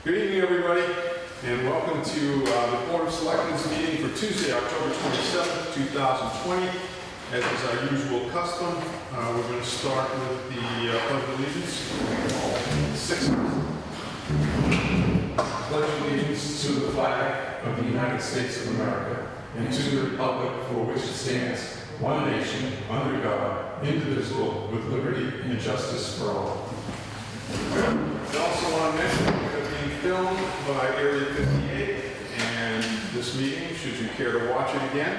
Good evening, everybody, and welcome to the Board of Selectmen's meeting for Tuesday, October 27th, 2020. As is our usual custom, we're going to start with the Pledge of Allegiance. Pledge allegiance to the flag of the United States of America and to the republic for which it stands, one nation, under God, indivisible, with liberty and justice for all. I also want to mention we're being filmed by Area 58, and this meeting, should you care to watch it again,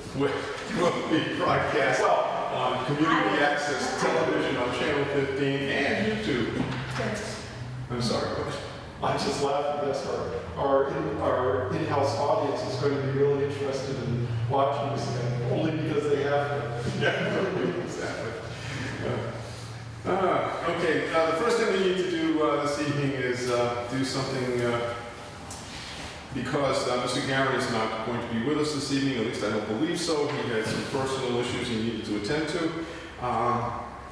will be broadcast on community access television on Channel 15 and YouTube. I'm sorry, Coach. I just laughed at this. Our in-house audience is going to be really interested in watching this again, only because they have to. Yeah, exactly. Okay, the first thing we need to do this evening is do something, because Mr. Garrett is not going to be with us this evening, at least I don't believe so. He had some personal issues he needed to attend to.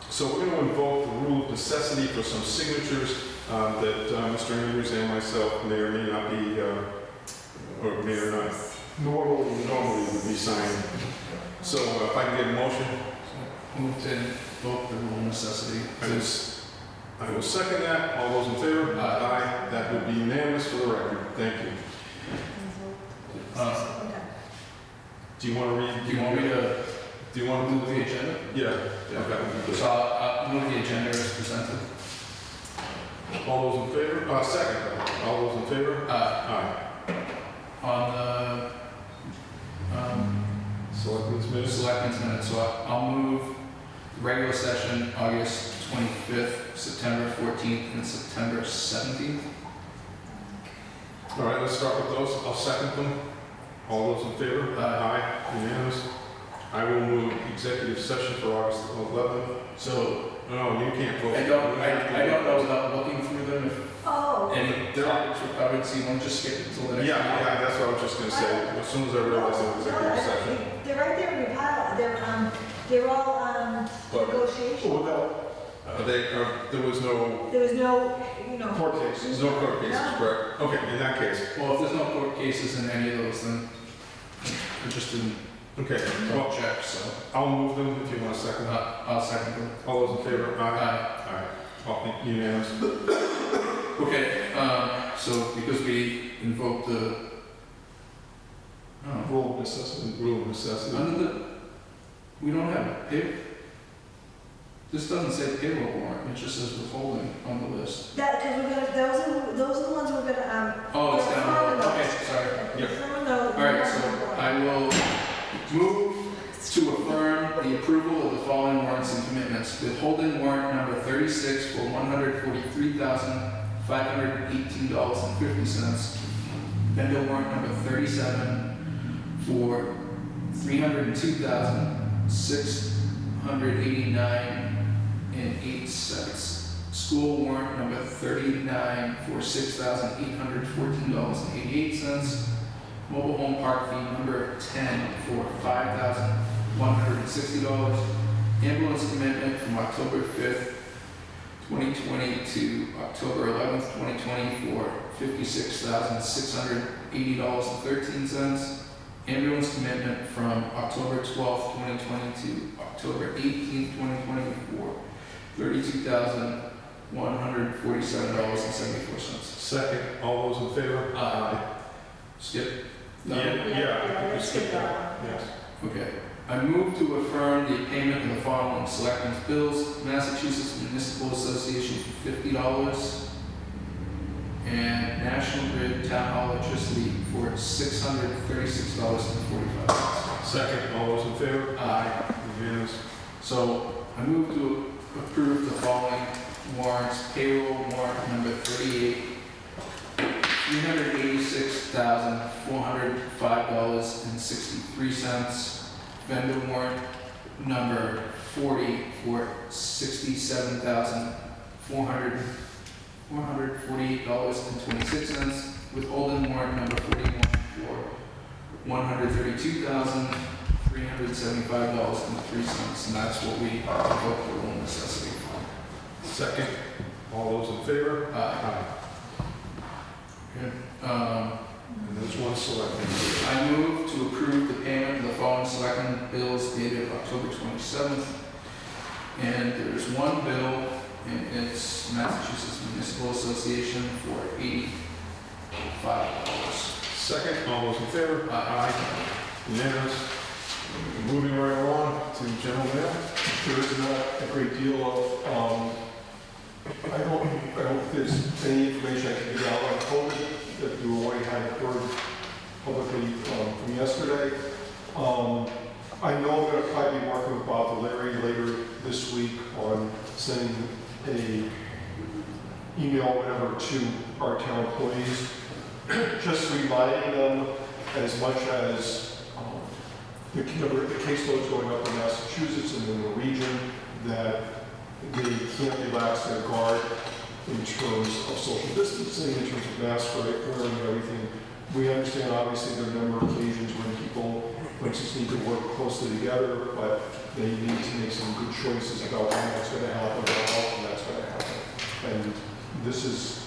So we're going to invoke the rule of necessity for some signatures that Mr. Andrews and myself may or may not be, or may or not normally would be signing. So if I can get a motion. Move to invoke the rule of necessity. I will second that. All those in favor? Aye. That would be unanimous for the record. Thank you. Do you want to read? Do you want me to Do you want to move the agenda? Yeah. That would be good. So I'll move the agenda as presented. All those in favor? Second. All those in favor? Aye. On Selectmen's the minutes. selectmen's minutes, so I'll move regular session August 25th, September 14th, and September 17th. All right, let's start with those. I'll second them. All those in favor? Aye. Unanimous. I will move executive session for August 11th. So No, you can't vote. I don't know without looking through them if any topics were covered, so you want to just skip it until the next Yeah, meeting? yeah, that's what I was just going to say. As soon as I realized it was executive session. They're right there in your pile. They're all But- negotiation. There was no There was no, Court cases. court cases, correct? Okay, in that case. Well, if there's no court cases in any of those, then I just didn't Okay, double well, check, so I'll move them if you want a second. I'll second them. All those in favor? Aye. Aye. Aye. All unanimous. Okay, so because we invoked the Rule of necessity. Rule of necessity. we don't have a pay. This doesn't say payroll warrant, it just says withholding on the list. that, because we're gonna, those are the ones we're gonna, Oh, it's down below. Okay, sorry. Yep. All right, so I will move to affirm the approval of the following warrants and commitments. Withholding warrant number 36 for $143,518.50. Vendor warrant number 37 for $302,689.08. School warrant number 39 for $6,814.88. Mobile home park fee number 10 for $5,160. Ambulance commitment from October 5th, 2020 to October 11th, 2020 for $56,680.13. Ambulance commitment from October 12th, 2020 to October 18th, 2020 for $32,147.74. Second. All those in favor? Aye. Skip. Yeah, yeah. let's skip that one. Yes. Okay. I move to affirm the payment of the following selectmen's bills. Massachusetts Municipal Association for $50 and National Grid Town Hall electricity for $636.45. Second. All those in favor? Aye. Unanimous. So I move to approve the following warrants. Payroll warrant number 38, $386,405.63. Vendor warrant number 40 for $448.26. Withholding warrant number 41 for $132,375.03, and that's what we invoke the rule of necessity for. Second. All those in favor? Aye. And there's one selectman. I move to approve the payment of the following selectmen bills dated October 27th. And there's one bill, and it's Massachusetts Municipal Association for $85. Second, all those in favor? Aye. Unanimous. Moving right along to general mail. There is not a great deal of, I don't think there's any information I can give out on COVID that you already had heard publicly from yesterday. I know I'm going to probably be working with Bob Valeri later this week on sending a email, whatever, to our town employees, just reminding them as much as the caseloads going up in Massachusetts and in the region, that they can't relax their guard in terms of social distancing, in terms of mask wearing and everything. We understand, obviously, there are a number of occasions when people, for instance, need to work closely together, but they need to make some good choices about when that's going to happen, or how often that's going to happen. And this is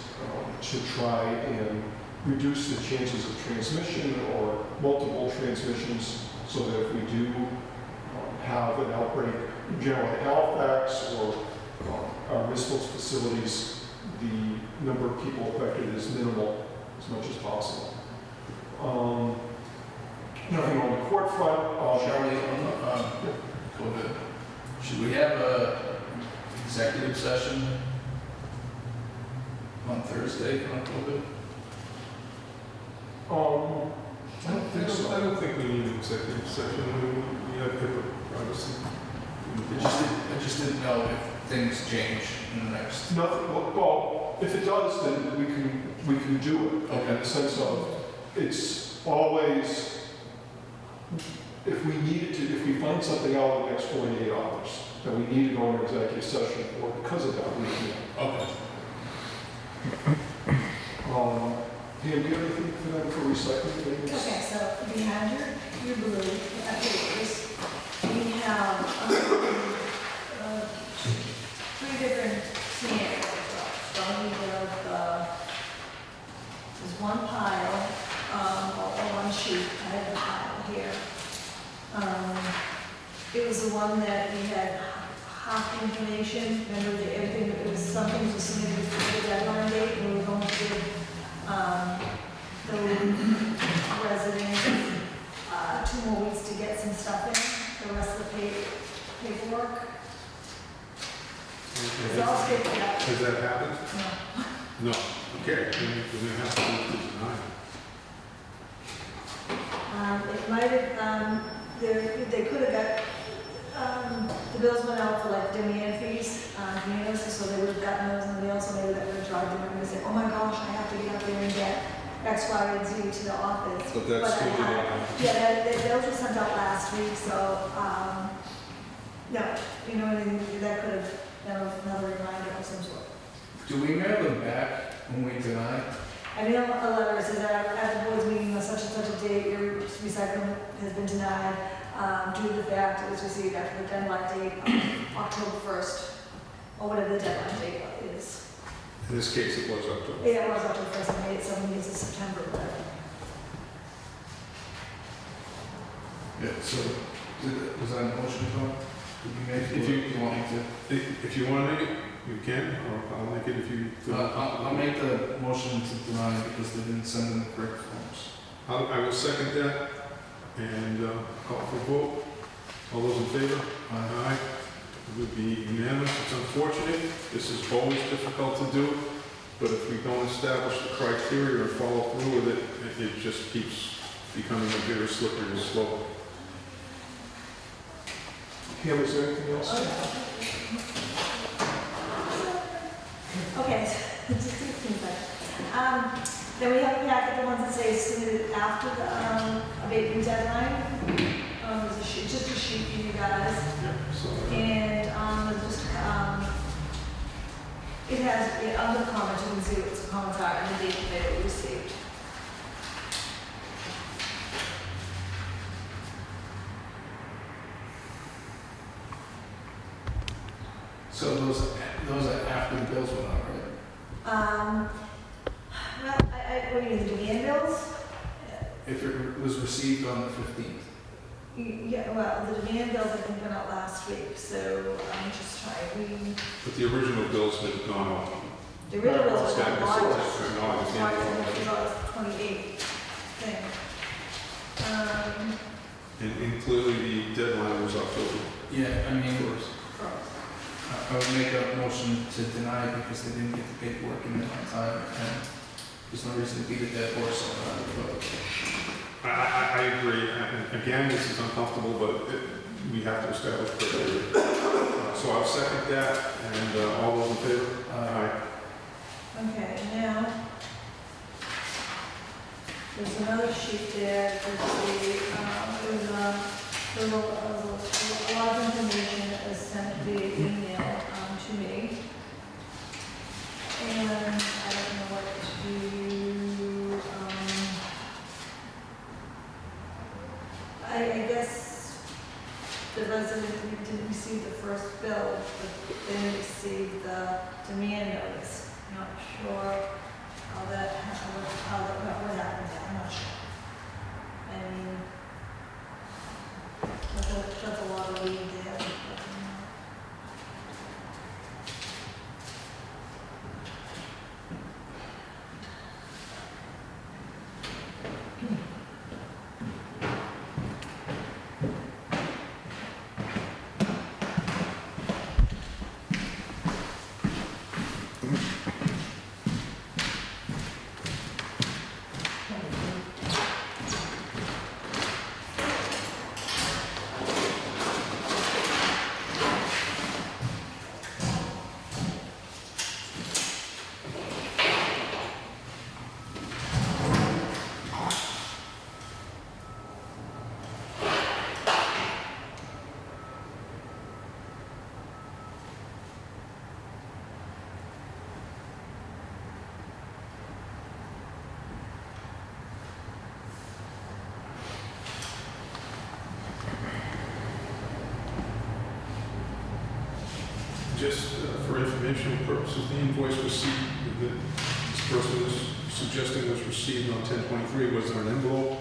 to try and reduce the chances of transmission or multiple transmissions, so that if we do have an outbreak, in general at Halifax or our municipal facilities, the number of people affected is minimal as much as possible. Nothing on the court front. Charlie, COVID. Should we have a executive session on Thursday on COVID? I don't think so. I don't think we need an executive session. We have HIPAA privacy. I just didn't know if things change in the next. Nothing, well, if it does, then we can do it. Okay. In the sense of, it's always, if we needed to, if we find something out in the next 48 hours, that we need to go into executive session for, because of that, we can. Okay. Dan, do you have anything for them for recycling things? Okay, so behind your blue, papers, we have three different scenarios. So we have, there's one pile, or one sheet, I have the pile here. It was the one that we had half the information, remember that everything, it was something was submitted for the deadline date, and we were going to give the residents 2 more weeks to get some stuff in, the rest of the paperwork. It's all straight out. Has that happened? No. No. Okay, then we're going to have to move to deny. It might have, they could have got, the bills went out for like demand fees, so they would have gotten those in the mail, so maybe that would have driven them and say, oh my gosh, I have to get up there and get X, Y, and Z to the office. But that's still I denied. had- Yeah, those were sent out last week, so, no, you know, what I mean, that could have been another reminder of some sort. Do we mail them back when we deny? I mean, a letter that says that at the board's meeting on such and such a date, your recycling has been denied due to the fact it was received after the deadline date of October 1st, or whatever the deadline date is. In this case, it was October. Yeah, it was October 1st, and made it 7 days of September, whatever. Yeah, so, was that a motion, Tom? Did you make it? If you- want me to? If you want to make it, you can, or I'll make it if you... I'll make the motion to deny because they didn't send in the correct forms. I will second that, and call for vote. All those in favor? Aye. It would be unanimous. It's unfortunate. This is always difficult to do, but if we don't establish the criteria or follow through with it, it just keeps becoming a very slippery slope. Pam, is there anything else? Okay, just 16 seconds. Then we have a packet, the ones that say submitted after the abatement deadline. There's a sheet, just a sheet for you guys. So, And there's just, it has, under the comments, you can see what the comments are and the date that they were received. So those are after the bills went out, right? Well, I what do you mean, the demand bills? If it was received on the 15th. Yeah, well, the demand bills I think went out last week, so I'm just trying, But the original bills had gone up. the original bills were Yeah, on it's- August. it's- no, I understand. August 28th thing. And clearly the deadline was October Yeah, I mean, 1st. I would make a motion to deny because they didn't get the paperwork in on time, and there's no reason to beat a dead horse on that. I agree. And again, this is uncomfortable, but we have to establish criteria. So I'll second that, and all those in favor? Aye. Okay, now, there's another sheet there, there's a lot of information that was sent via email to me. And I don't know what to, I guess the resident didn't receive the first bill, but then received the demand notice. Not sure how that what happened there, I'm not sure. I mean, that's a lot of reading there. Just for informational purposes, the invoice receipt that this person is suggesting was received on 10/23, was there an envelope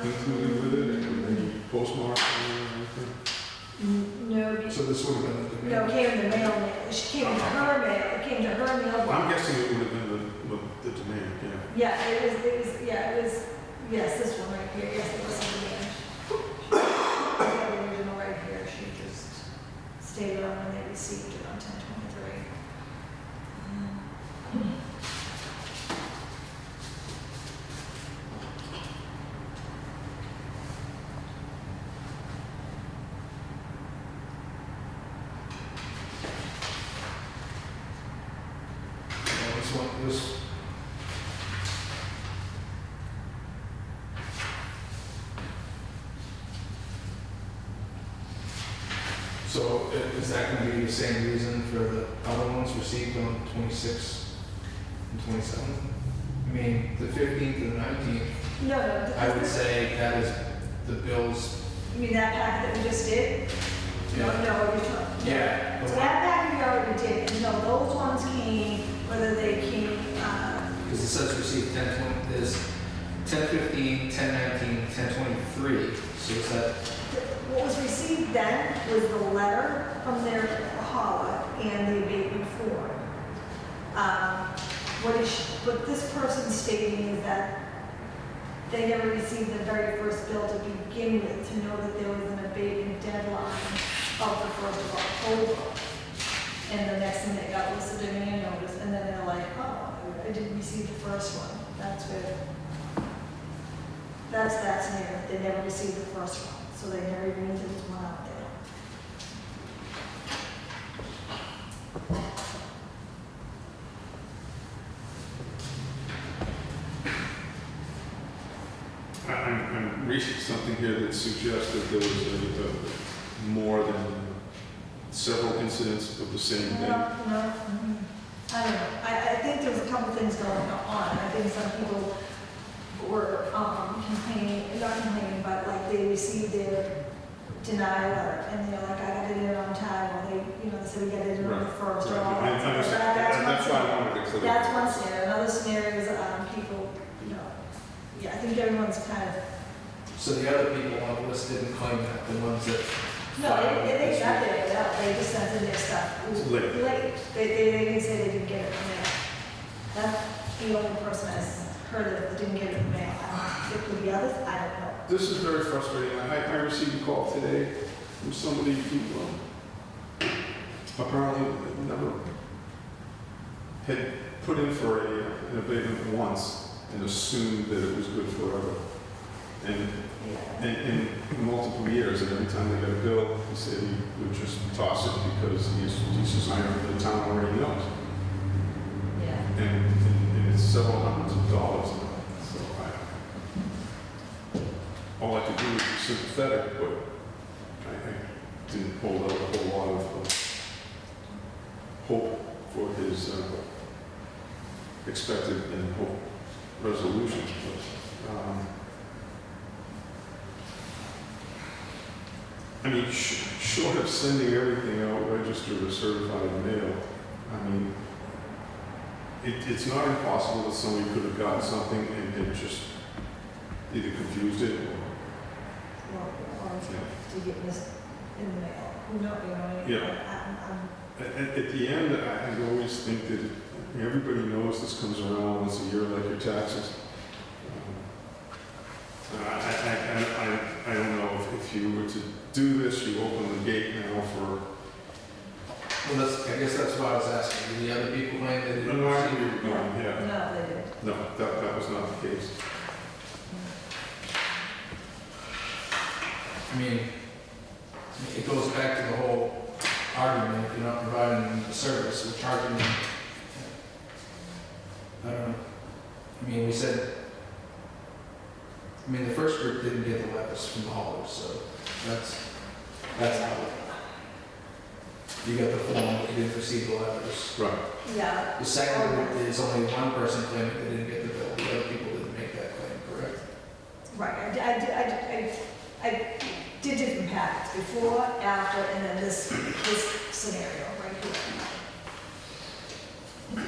included with it, or any postmark or anything? No, So this would have been the no, demand. it came in the mail, she came to her mail, it came to her mailbox. I'm guessing it would have been the demand, yeah. Yeah, it was, yes, this one right here, yes, it was in the end. The original right here, she just stated on when they received it on 10/23. This one, this. So is that going to be the same reason for the other ones received on 26 and 27? I mean, the 15th and the 19th, No, I would say that is the bills. you mean that packet that we just did? No, Yeah. no, you're talking. Yeah. So that packet we already did, and no, those ones came, whether they came, Because it says received 10/20, there's 10/15, 10/19, 10/23. So is that, what was received then was the letter from their hauler and the abatement form. What this person's stating is that they never received the very first bill to begin with, to know that there was an abatement deadline of the 1st of October. And the next thing they got was the demand notice, and then they're like, oh, I didn't receive the first one. That's that scenario. They never received the first one, so they never even knew there was one out there. I'm reading something here that suggests that there was more than several incidents of the same No, day. I don't know. I think there was a couple things going on. I think some people were complaining, not complaining, but like they received their deny a letter, and they're like, I got it in on time, or they, they said we got it in on the Right, first, or Right, all I that. So understand, that's why I wanted to clear. that's one scenario. Another scenario is, people, yeah, I think everyone's kind of, So the other people on the list didn't claim that, the ones that. no, they got their mail, they just sent in their stuff. Late. They didn't say they didn't get it from mail. That's the only person I've heard that didn't get it from mail. It could be others, I don't know. This is very frustrating. I received a call today from somebody who apparently never had put in for an abatement once and assumed that it was good forever. And in multiple years, and every time they got a bill, he said he would just toss it because he's just not in the town already knows. Yeah. And it's several hundreds of dollars. So all I could do was be sympathetic, but I didn't hold out a whole lot of hope for his expected and hope resolutions. But, short of sending everything out registered or certified mail, it's not impossible that somebody could have gotten something and just either confused it Or to get this in the mail. Who knows, Yeah. At the end, I always think that everybody knows this comes around once a year, like your taxes. I don't know if you were to do this, you open the gate now for. Well, I guess that's what I was asking. Did the other people claim they didn't No, receive it? yeah. No, they didn't. No, that was not the case. It goes back to the whole argument, if you're not providing them the service, we're charging them. I don't know. We said, the first group didn't get the letters from the haulers, so that's how you got the form, but you didn't receive the letters. Right. Yeah. The second group is only one person claiming they didn't get the bill, the other people didn't make that claim, correct? Right, I did different packets, before, after, and then this scenario right here.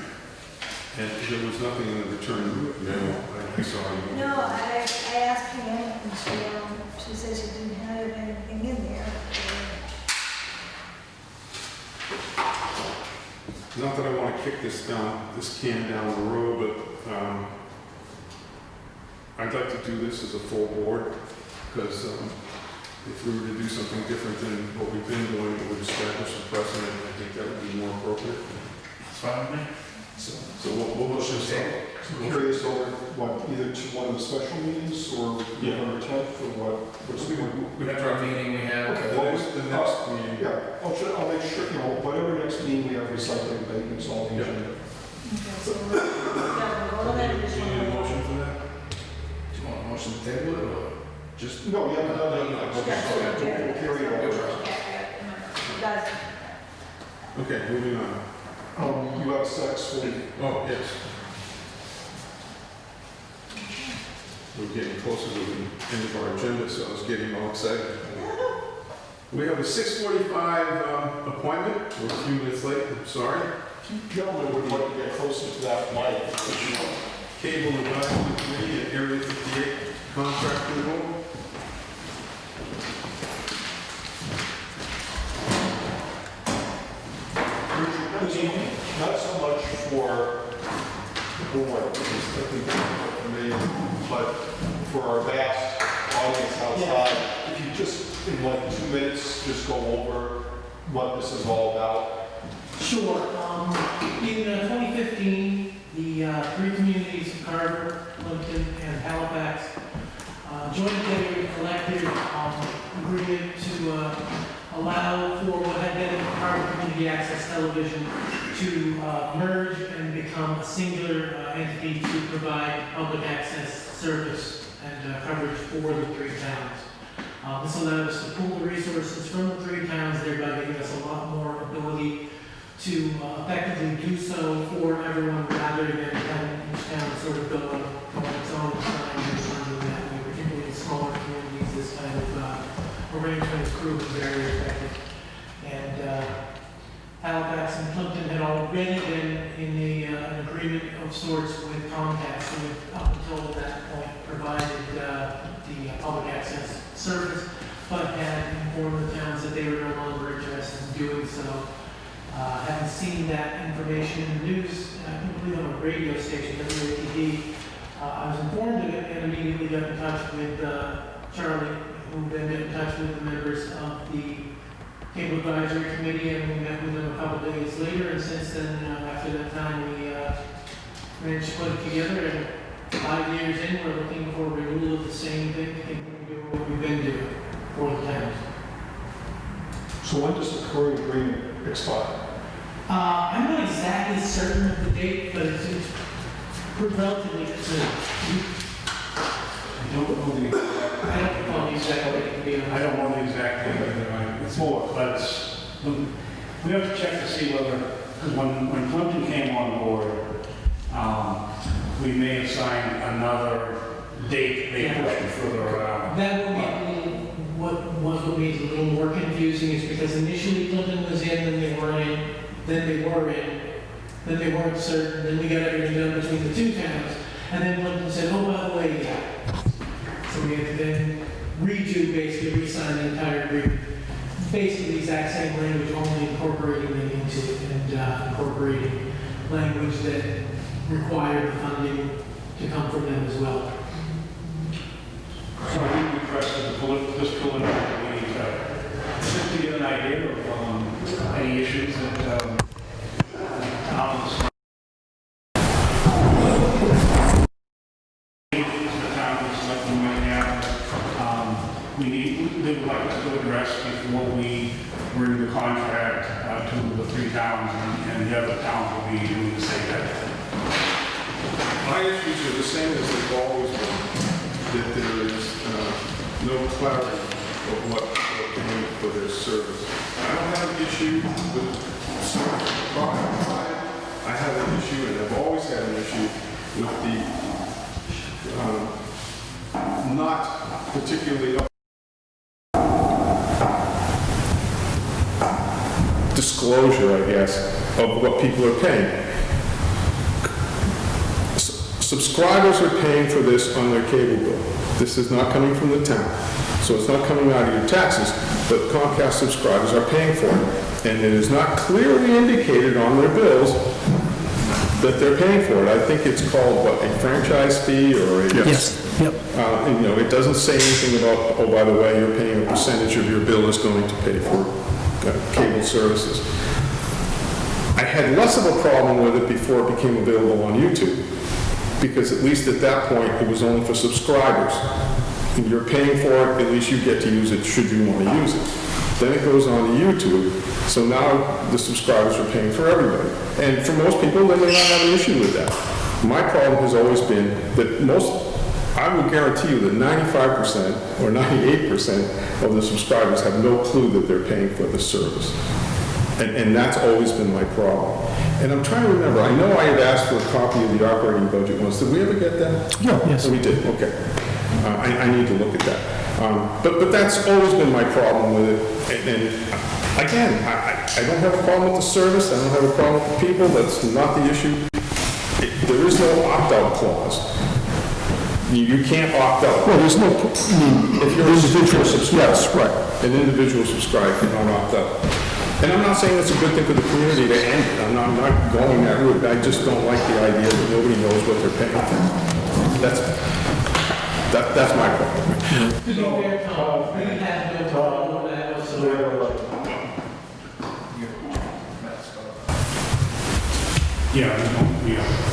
And there was nothing in the return mail, I saw. No, I asked Pam, and she said she didn't have anything in there. Not that I want to kick this can down the road, but I'd like to do this as a full board, because if we were to do something different than what we've been doing, it would establish a precedent. I think that would be more appropriate. It's fine with me. So we'll push this out. I'm curious over either to one of the special meetings or November 10th or what? What's the Whatever meeting we have. Okay. The next meeting. Yeah, I'll make sure, whatever next meeting we have recycling abatements on the Yeah. agenda. Okay, so we'll go ahead and Do you need a motion for that? Do you want a motion to table it, or just? No, you haven't done that. Okay. We'll carry it over. Guys, Okay, moving on. You have sex for Oh, yes. We're getting closer to the end of our agenda, so I was getting all excited. We have a 6:45 appointment. We're a few minutes late, I'm sorry. gentlemen would like to get closer to that mic. Cable Advisory Committee at Area 58 contract renewal. Not so much for the board, which is definitely difficult for me, but for our vast audience outside, if you just, in like 2 minutes, just go over what this is all about. Sure. In 2015, the three communities of Carver, Plimpton, and Halifax jointly elected agreement to allow for what had been Carver Community Access Television to merge and become a singular entity to provide public access service and coverage for the three towns. This allowed us to pool the resources from the three towns, thereby giving us a lot more ability to effectively do so for everyone rather than having each town sort of go on its own time and that way, particularly in smaller communities. This kind of arrangement is proven very effective. And Halifax and Plimpton had already been in an agreement of sorts with Comcast, who had up until that point provided the public access service, but had informed the towns that they were no longer interested in doing so. Having seen that information in the news, I believe on a radio station, WATD, I was informed of it and immediately got in touch with Charlie, who then got in touch with the members of the Cable Advisory Committee, and we met with them a couple of days later, and since then, after that time, we managed to put it together, and 5 years in, we're looking for renewal of the same thing, to continue doing what we've been doing for the towns. So when does the current agreement expire? I'm not exactly certain of the date, but it's relatively soon. I don't know the, I don't recall the exact date, to be honest. I don't know the exact date either. It's more, but we have to check to see whether, because when Plimpton came on board, we may have signed another date, they pushed it further around. That would be what made it a little more confusing is because initially Clinton was in, then they were in, then they were in, then they weren't certain, then we got everything done between the two towns, and then Clinton said, oh, by the way, yeah. So we had to then redo, basically re-sign the entire agreement. Basically the exact same language, only incorporating them into it and incorporating language that required the funding to come from them as well. So we requested this preliminary meeting just to get an idea of any issues that towns they would like us to address before we bring the contract to the 3 towns, and the other towns will be doing the same thing. My issues are the same as they've always been, that there is no clarity of what they're paying for their service. I don't have an issue with service provided. I have an issue, and I've always had an issue with the not particularly disclosure, I guess, of what people are paying. Subscribers are paying for this on their cable bill. This is not coming from the town. So it's not coming out of your taxes, but Comcast subscribers are paying for it. And it is not clearly indicated on their bills that they're paying for it. I think it's called, what, a franchise fee or a... Yes, yep. And, it doesn't say anything about, oh, by the way, you're paying a percentage of your bill is going to pay for cable services. I had less of a problem with it before it became available on YouTube, because at least at that point, it was only for subscribers. And you're paying for it, at least you get to use it should you want to use it. Then it goes on to YouTube, so now the subscribers are paying for everybody. And for most people, they may not have an issue with that. My problem has always been that I will guarantee you that 95% or 98% of the subscribers have no clue that they're paying for the service. And that's always been my problem. And I'm trying to remember, I know I had asked for a copy of the operating budget once. Did we ever get that? Yeah, yes. We did, okay. I need to look at that. But that's always been my problem with it. And again, I don't have a problem with the service. I don't have a problem with the people. That's not the issue. There is no opt-out clause. You can't opt out. Well, there's no, if you're an individual subscriber. Yes, right. An individual subscriber cannot opt out. And I'm not saying it's a good thing for the community to end it. I'm not going that route. I just don't like the idea that nobody knows what they're paying for. That's my problem. To be fair, Tom, we have no problem with that whatsoever. Yeah.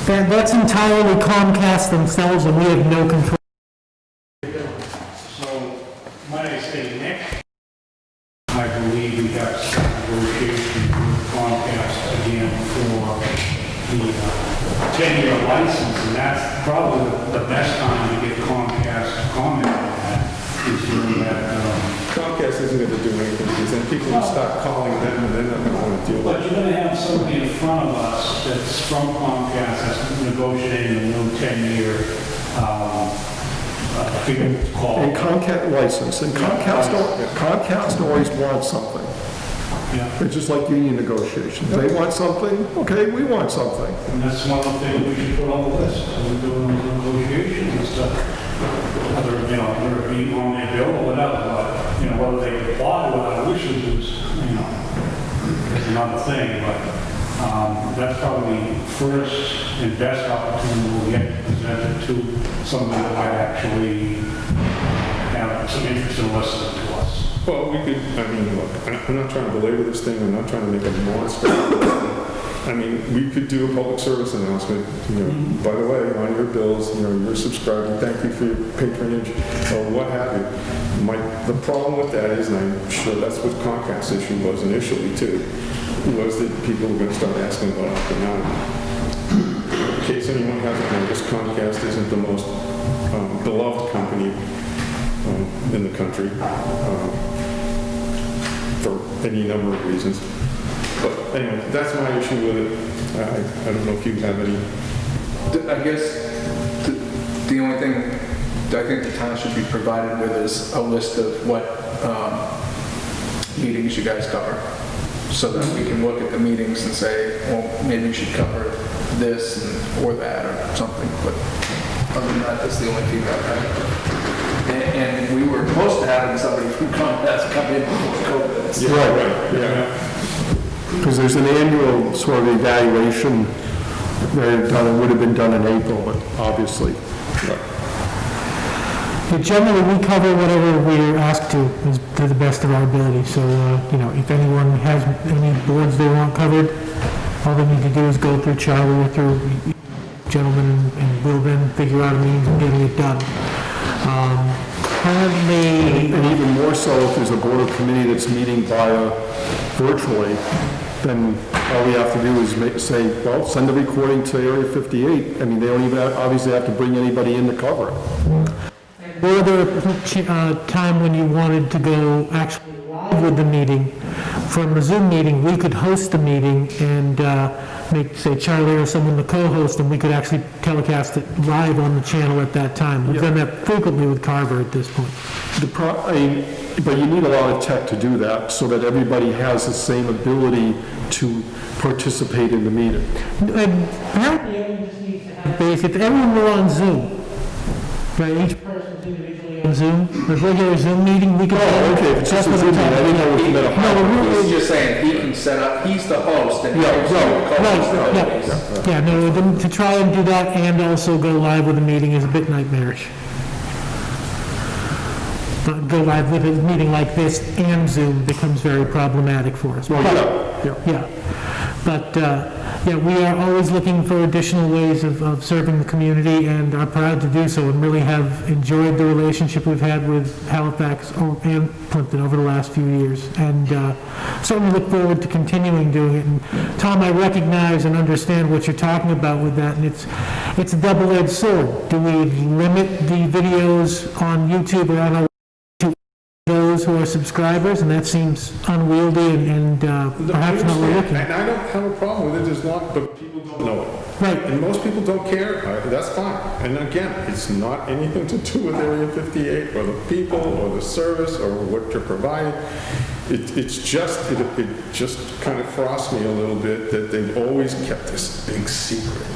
That's entirely Comcast themselves, and we have no control. So, when I say next, I believe we have some negotiation with Comcast again for the 10-year license, and that's probably the best time to get Comcast to comment on that, is during that. Comcast isn't going to do anything, because then people will start calling them, and they're not going to want to deal with But it. you're going to have somebody in front of us that's from Comcast that's negotiating a new 10-year I forget what it's called. And Comcast license, and Comcast always wants something. Yeah. It's just like union negotiations. They want something, okay, we want something. And that's one of the things we should put on the list when we're doing those negotiations and stuff. Whether, whether it be on their bill or whatever, but, whether they comply with our wishes is, is another thing, but, that's probably the first and best opportunity we'll get to present it to somebody that might actually have some interest in listening to us. Well, we could, look, I'm not trying to belabor this thing, I'm not trying to make a monster. We could do a public service announcement, by the way, on your bills, you're subscribing, thank you for your patronage, or what have you. The problem with that is, and I'm sure that's what Comcast's issue was initially too, was that people were going to start asking about opting out. In case anyone hasn't noticed, Comcast isn't the most beloved company in the country for any number of reasons. But anyway, that's my issue with it. I don't know if you have any. I guess the only thing I think the town should be provided with is a list of what meetings you guys cover, so that we can look at the meetings and say, well, maybe we should cover this or that or something. But other than that, that's the only feedback I have. And we were close to having somebody from Comcast come in before COVID. So. Right, yeah. Because there's an annual sort of evaluation that would have been done in April, but obviously. But generally, we cover whatever we're asked to the best of our ability. So, if anyone has any boards they want covered, all they need to do is go through Charlie or through gentlemen, and we'll then figure out a means of getting it done. Currently, And even more so if there's a board or committee that's meeting via virtually, then all we have to do is say, well, send a recording to Area 58. They don't even obviously have to bring anybody in to cover it. were there a time when you wanted to go actually live with the meeting? From a Zoom meeting, we could host the meeting and make, say, Charlie or someone to co-host, and we could actually telecast it live on the channel at that time. We've done that frequently with Carver at this point. But you need a lot of tech to do that, so that everybody has the same ability to participate in the meeting. And apparently everyone just needs to have if everyone were on Zoom, right, each person's individually on Zoom, a regular Zoom meeting, we could... Oh, okay, if it's just a Zoom meeting, I didn't know it was meant to... No, he's just saying he can set up, he's the host, and to try and do that and also go live with a meeting is a bit nightmarish. But go live with a meeting like this and Zoom becomes very problematic for us. But we are always looking for additional ways of serving the community and are proud to do so, and really have enjoyed the relationship we've had with Halifax and Plimpton over the last few years, and certainly look forward to continuing doing it. And Tom, I recognize and understand what you're talking about with that, and it's a double-edged sword. Do we limit the videos on YouTube or on our those who are subscribers, and that seems unwieldy and perhaps not working. And I don't have a problem with it, it's not, but people don't know it. Right. And most people don't care, that's fine. And again, it's not anything to do with Area 58 or the people or the service or what you're providing. It just kind of frosts me a little bit that they've always kept this big secret.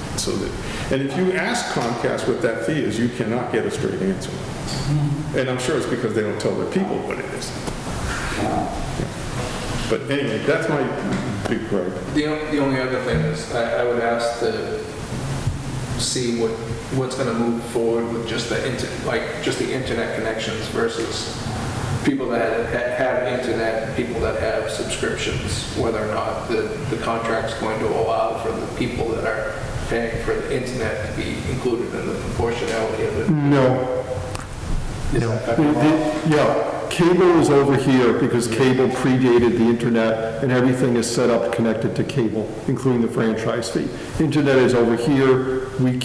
And if you ask Comcast what that fee is, you cannot get a straight answer. And I'm sure it's because they don't tell their people what it is. But anyway, that's my big gripe. The only other thing is I would ask to see what's going to move forward with just the internet connections versus people that have internet and people that have subscriptions, whether or not the contract's going to allow for the people that are paying for the internet to be included in the proportionality of it. No. Cable is over here because cable predated the internet, and everything is set up connected to cable, including the franchise fee. Internet is over here. We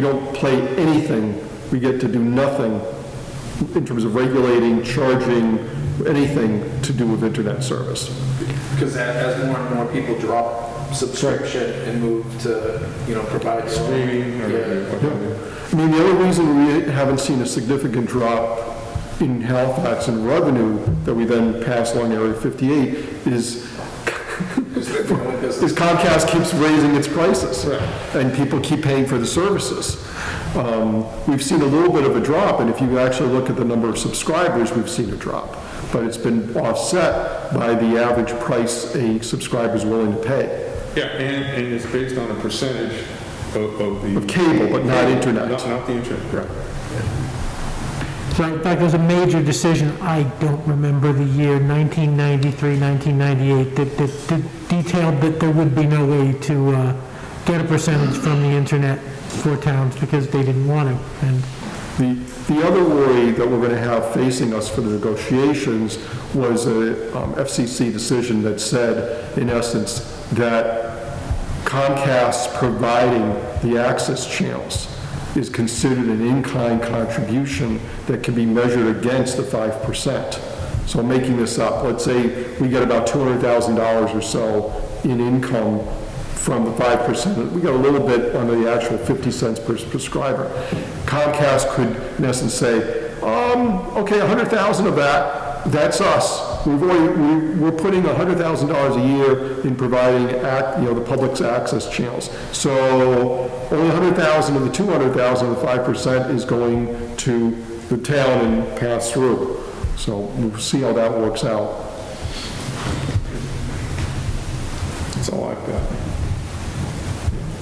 don't play anything. We get to do nothing in terms of regulating, charging, anything to do with internet service. Because as more and more people drop subscription and move to, provide Streaming or whatever. I mean, the only reason we haven't seen a significant drop in Halifax in revenue that we then pass along Area 58 is Comcast keeps raising its prices, and people keep paying for the services. We've seen a little bit of a drop, and if you actually look at the number of subscribers, we've seen a drop. But it's been offset by the average price a subscriber is willing to pay. Yeah, and it's based on a percentage Of cable, but not internet. Not the internet, correct. So in fact, there's a major decision, I don't remember the year, 1993, 1998, that detailed that there would be no way to get a percentage from the internet for towns because they didn't want to. And The other worry that we're going to have facing us for the negotiations was a FCC decision that said, in essence, that Comcast providing the access channels is considered an in-kind contribution that can be measured against the 5%. So making this up, let's say we get about $200,000 or so in income from the 5%. We got a little bit on the actual 50 cents per subscriber. Comcast could, in essence, say, okay, 100,000 of that, that's us. We're putting $100,000 a year in providing, the public's access channels. So only 100,000 of the 200,000 of the 5% is going to the town and pass through. So we'll see how that works out. That's all I've got.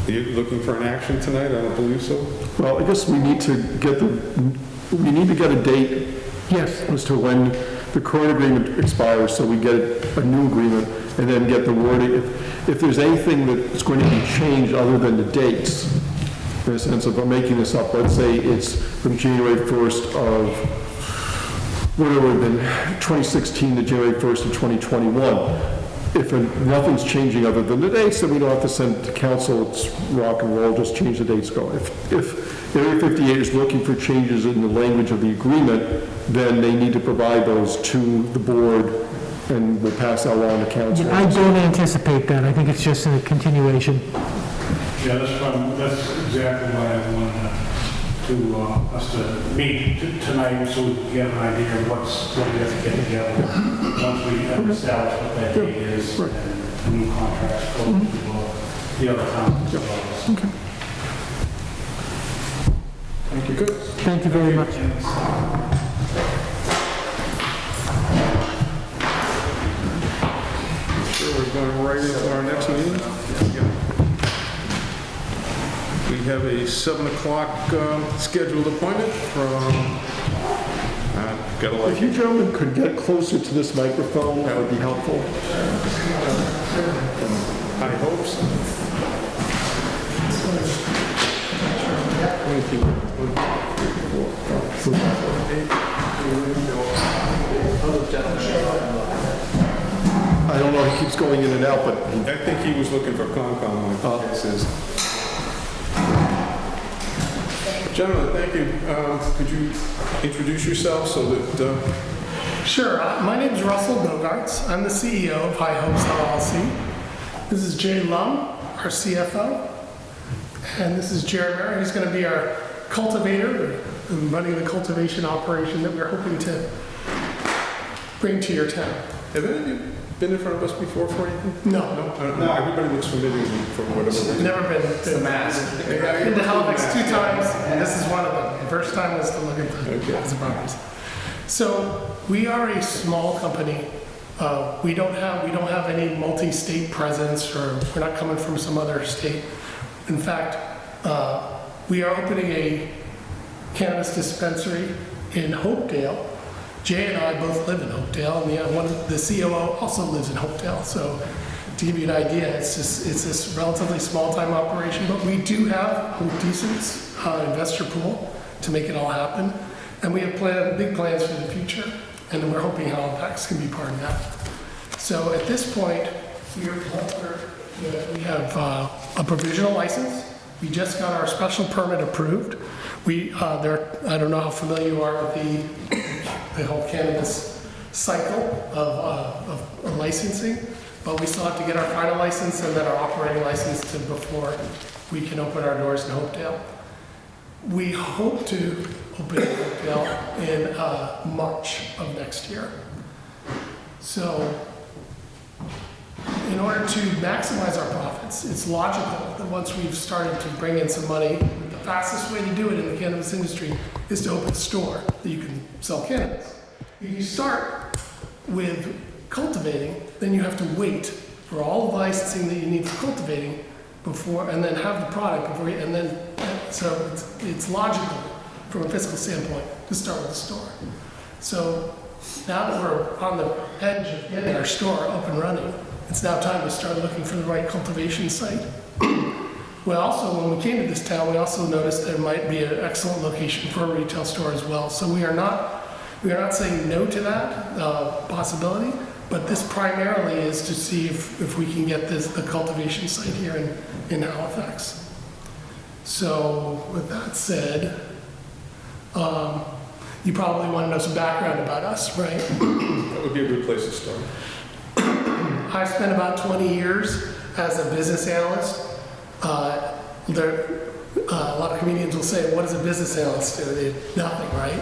Are you looking for an action tonight? I don't believe so. Well, I guess we need to get a date. yes, As to when the current agreement expires, so we get a new agreement, and then get the wording. If there's anything that's going to be changed other than the dates, in the sense of, I'm making this up, let's say it's from January 1st of, whatever, then 2016 to January 1st of 2021. If nothing's changing other than the dates, then we don't have to send it to council, it's rock and roll, just change the dates go. If Area 58 is looking for changes in the language of the agreement, then they need to provide those to the board, and we'll pass that along to council. I don't anticipate that. I think it's just a continuation. Yeah, that's exactly why I wanted us to meet tonight, so we can get an idea of what we have to get together. Once we establish what that date is, and new contracts go to the other towns as well. Okay. Thank you. Good. Thank you very much. Sure, we're going right into our next meeting. We have a 7 o'clock scheduled appointment from, If you gentlemen could get closer to this microphone, that would be helpful. High Hopes. I don't know, he keeps going in and out, but I think he was looking for Concom, my guess is. Gentlemen, thank you. Could you introduce yourself so that... Sure. My name is Russell Bogarts. I'm the CEO of High Hopes LLC. This is Jay Lum, our CFO. And this is Jared Merritt. He's going to be our cultivator, running the cultivation operation that we're hoping to bring to your town. Have any of you been in front of us before for anything? No, No, everybody looks familiar with me for whatever reason. never been. It's a mask. I've been to Halifax 2 times, and this is one of them. The first time was to look at the properties. So we are a small company. We don't have any multi-state presence, or we're not coming from some other state. In fact, we are opening a cannabis dispensary in Hopedale. Jay and I both live in Hopedale, and the COO also lives in Hopedale. So to give you an idea, it's this relatively small-time operation, but we do have a decent investor pool to make it all happen. And we have big plans for the future, and we're hoping Halifax can be part of that. So at this point, we have a provisional license. We just got our special permit approved. I don't know how familiar you are with the whole cannabis cycle of licensing, but we still have to get our final license and then our operating license before we can open our doors in Hopedale. we hope to open Oakdale in March of next year. So in order to maximize our profits, it's logical that once we've started to bring in some money, the fastest way to do it in the cannabis industry is to open a store that you can sell cannabis. If you start with cultivating, then you have to wait for all the licensing that you need for cultivating before, and then have the product before you, and then, so it's logical from a fiscal standpoint to start with a store. So now that we're on the edge of getting our store up and running, it's now time to start looking for the right cultivation site. We also, when we came to this town, we also noticed there might be an excellent location for a retail store as well. So we are not saying no to that possibility, but this primarily is to see if we can get the cultivation site here in Halifax. So with that said, you probably want to know some background about us, right? That would be a good place to start. I spent about 20 years as a business analyst. A lot of comedians will say, what does a business analyst do? Nothing, right?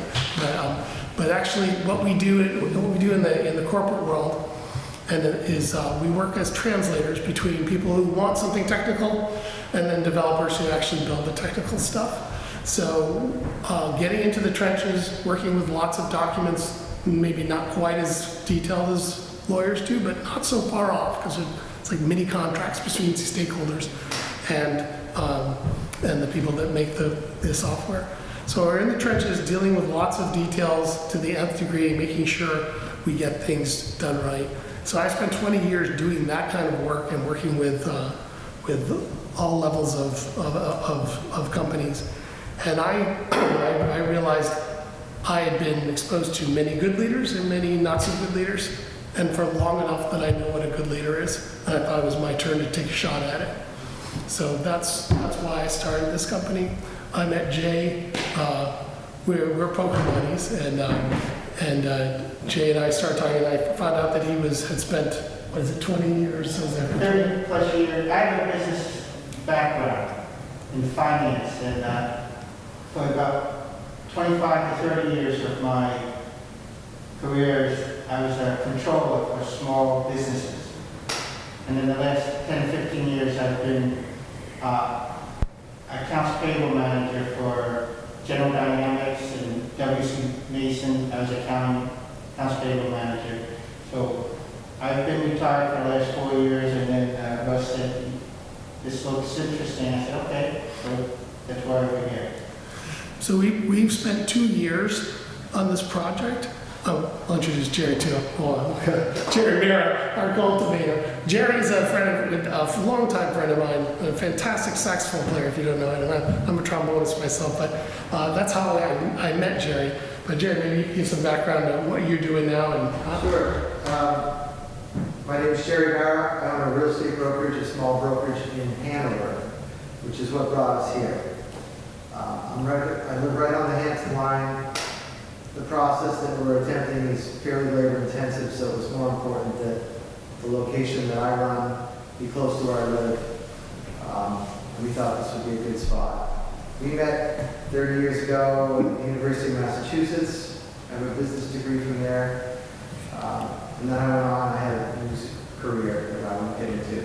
But actually what we do in the corporate world is we work as translators between people who want something technical and then developers who actually build the technical stuff. So getting into the trenches, working with lots of documents, maybe not quite as detailed as lawyers do, but not so far off, because it's like mini contracts between stakeholders and the people that make the software. So we're in the trenches dealing with lots of details to the nth degree, making sure we get things done right. So I spent 20 years doing that kind of work and working with all levels of companies. And I realized I had been exposed to many good leaders and many not so good leaders, and for long enough that I know what a good leader is. And I thought it was my turn to take a shot at it. So that's why I started this company. I met Jay. We're poker buddies, and Jay and I started talking. And I found out that he had spent 20 years? 30 plus years. I have a business background in finance, and for about 25 to 30 years of my career, I was a controller for small businesses. And in the last 10, 15 years, I've been accounts payable manager for General Dynamics and W.C. Mason. I was accounts payable manager. So I've been retired for the last 4 years, and then Russ said, this looks interesting. I said, okay, so that's why we're here. So we've spent 2 years on this project. I'll introduce Jerry too. Jerry Mira, our cultivator. Jerry's a longtime friend of mine, a fantastic saxophone player, if you don't know it. And I'm a trombonist myself, but that's how I met Jerry. But Jerry, maybe you can give some background on what you're doing now. Sure. My name is Jerry Mara. I own a real estate brokerage, a small brokerage in Hanover, which is what brought us here. I live right on the Hampton line. The process that we're attempting is fairly labor intensive, so it was more important that the location that I run be close to where I live. We thought this would be a good spot. We met 30 years ago at the University of Massachusetts. I have a business degree from there. And then I went on, I had a news career that I won't get into.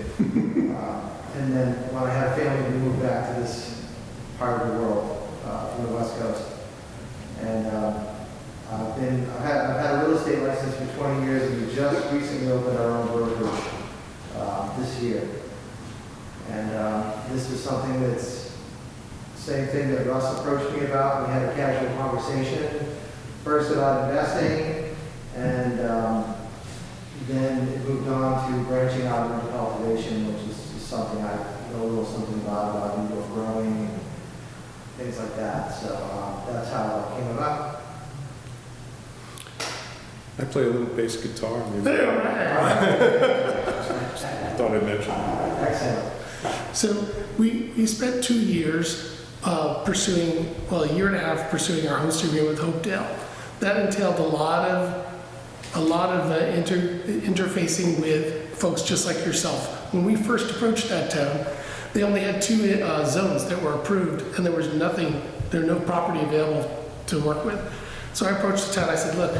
And then when I had a family, we moved back to this part of the world, from the West Coast. And I've had a real estate license for 20 years, and we just recently opened our own brokerage this year. And this was something that's the same thing that Russ approached me about. We had a casual conversation, first about investing, and then it moved on to branching out into cultivation, which is something I know a little something about indoor growing and things like that. So that's how it came about. I play a little bass guitar. Maybe. Thought I'd mention that. Excellent. So we spent 2 years pursuing, a year and a half pursuing our host agreement with Hopedale. That entailed a lot of interfacing with folks just like yourself. When we first approached that town, they only had 2 zones that were approved, and there was nothing there's no property available to work with. So I approached the town, I said, look,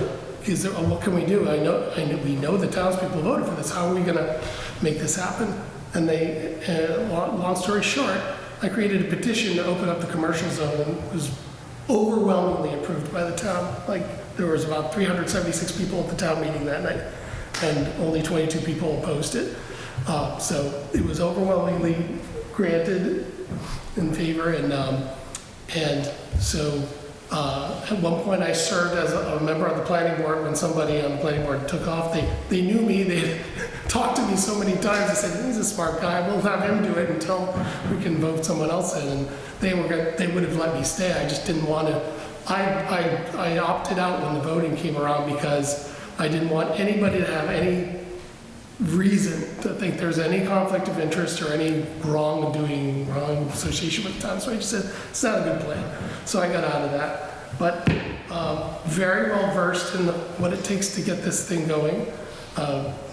what can we do? I know we know the townspeople voted for this, how are we gonna make this happen? And they, long story short, I created a petition to open up the commercial zone, and it was overwhelmingly approved by the town. Like, there was about 376 people at the town meeting that night, and only 22 people opposed it. So it was overwhelmingly granted in favor, and so at one point I served as a member of the planning board. When somebody on the planning board took off, they knew me, they had talked to me so many times. I said, he's a smart guy, we'll have him do it until we can vote someone else in. And they would have let me stay. I just didn't want to. I opted out when the voting came around because I didn't want anybody to have any reason to think there's any conflict of interest or any wrongdoing, wrong association with the town. So I just said, it's not a good plan. So I got out of that. But very well versed in what it takes to get this thing going.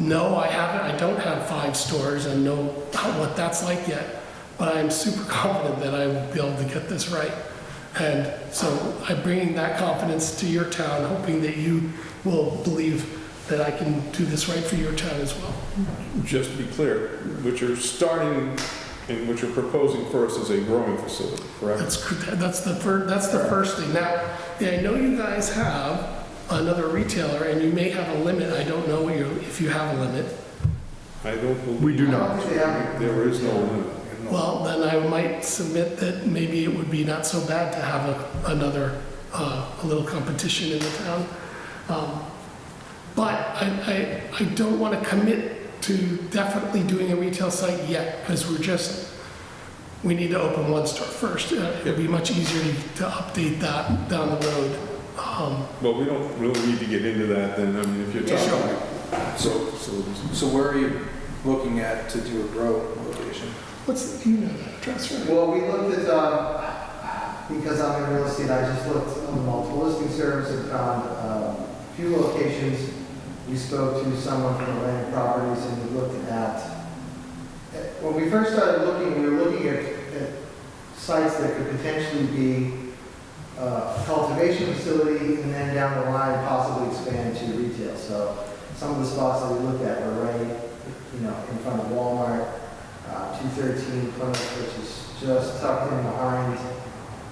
No, I don't have 5 stores and know what that's like yet. But I'm super confident that I will be able to get this right. And so I'm bringing that confidence to your town, hoping that you will believe that I can do this right for your town as well. Just to be clear, what you're starting and what you're proposing first is a growing facility, correct? That's the first thing. Now, I know you guys have another retailer, and you may have a limit. I don't know if you have a limit. I don't believe. We do I not. don't think they have. There is no limit. Well, then I might submit that maybe it would be not so bad to have another a little competition in the town. But I don't want to commit to definitely doing a retail site yet, because we need to open one store first. It'd be much easier to update that down the road. Well, we don't really need to get into that then. I mean, if you're talking Sure. So where are you looking at to do a grow location? Do you know that address, right? Well, we looked at, because I'm in real estate, I just looked on the multiple listing service and found a few locations. We spoke to someone from Atlantic Properties, and we looked at, when we first started looking, we were looking at sites that could potentially be a cultivation facility, and then down the line possibly expand to retail. So some of the spots that we looked at were right, in front of Walmart, 213 Plymouth, which is just tucked in behind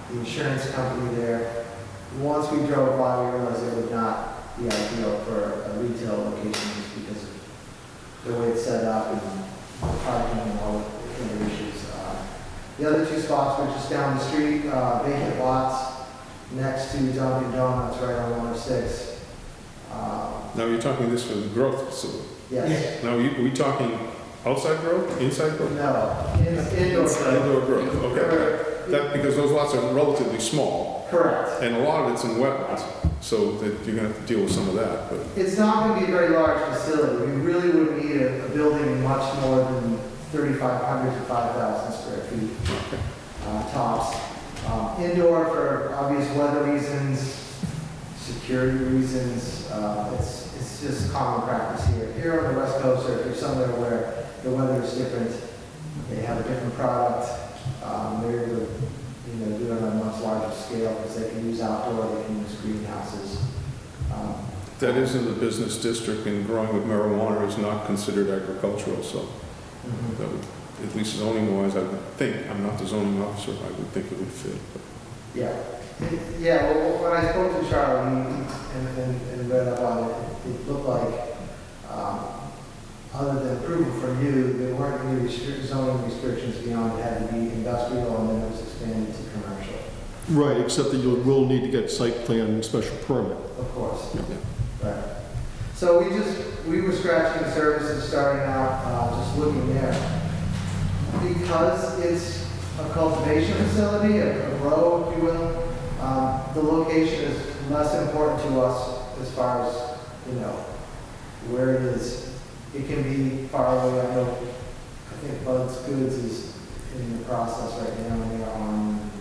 the insurance company there. Once we drove by, we realized it would not be ideal for a retail location just because of the way it's set up and the parking and all the other issues. The other 2 spots were just down the street, vacant lots next to Dunkin' Donuts right on 106. now you're talking this for the growth facility. Yes. Now, are we talking outside growth, inside growth? No, it's indoor. Indoor growth, okay. That, because those lots are relatively small, Correct. and a lot of it's in wetlands, so that you're gonna have to deal with some of that, but. It's not going to be a very large facility. We really would need a building much more than 3,500 to 5,000 square feet tops. Indoor for obvious weather reasons, security reasons. It's just common practice here. Here on the West Coast, or if you're somewhere where the weather is different, they have a different product. They're able to do it on a much larger scale because they can use outdoor, they can use greenhouses. That is in the business district, and growing with marijuana is not considered agricultural, so that would, at least zoning wise, I would think, I'm not the zoning officer, I would think it would fit. But. Yeah. Yeah, well, when I spoke to Charlie and read up on it, it looked like, other than approval from you, there weren't any zoning restrictions beyond it had to be industrial, and then it was expanded to commercial. Right, except that you will need to get site plan and special permit. Of course. Right. So we were scratching the surface starting out, just looking there. Because it's a cultivation facility, a grow, if you will, the location is less important to us as far as, where it is. It can be far away. I think Bud's Goods is in the process right now. They're on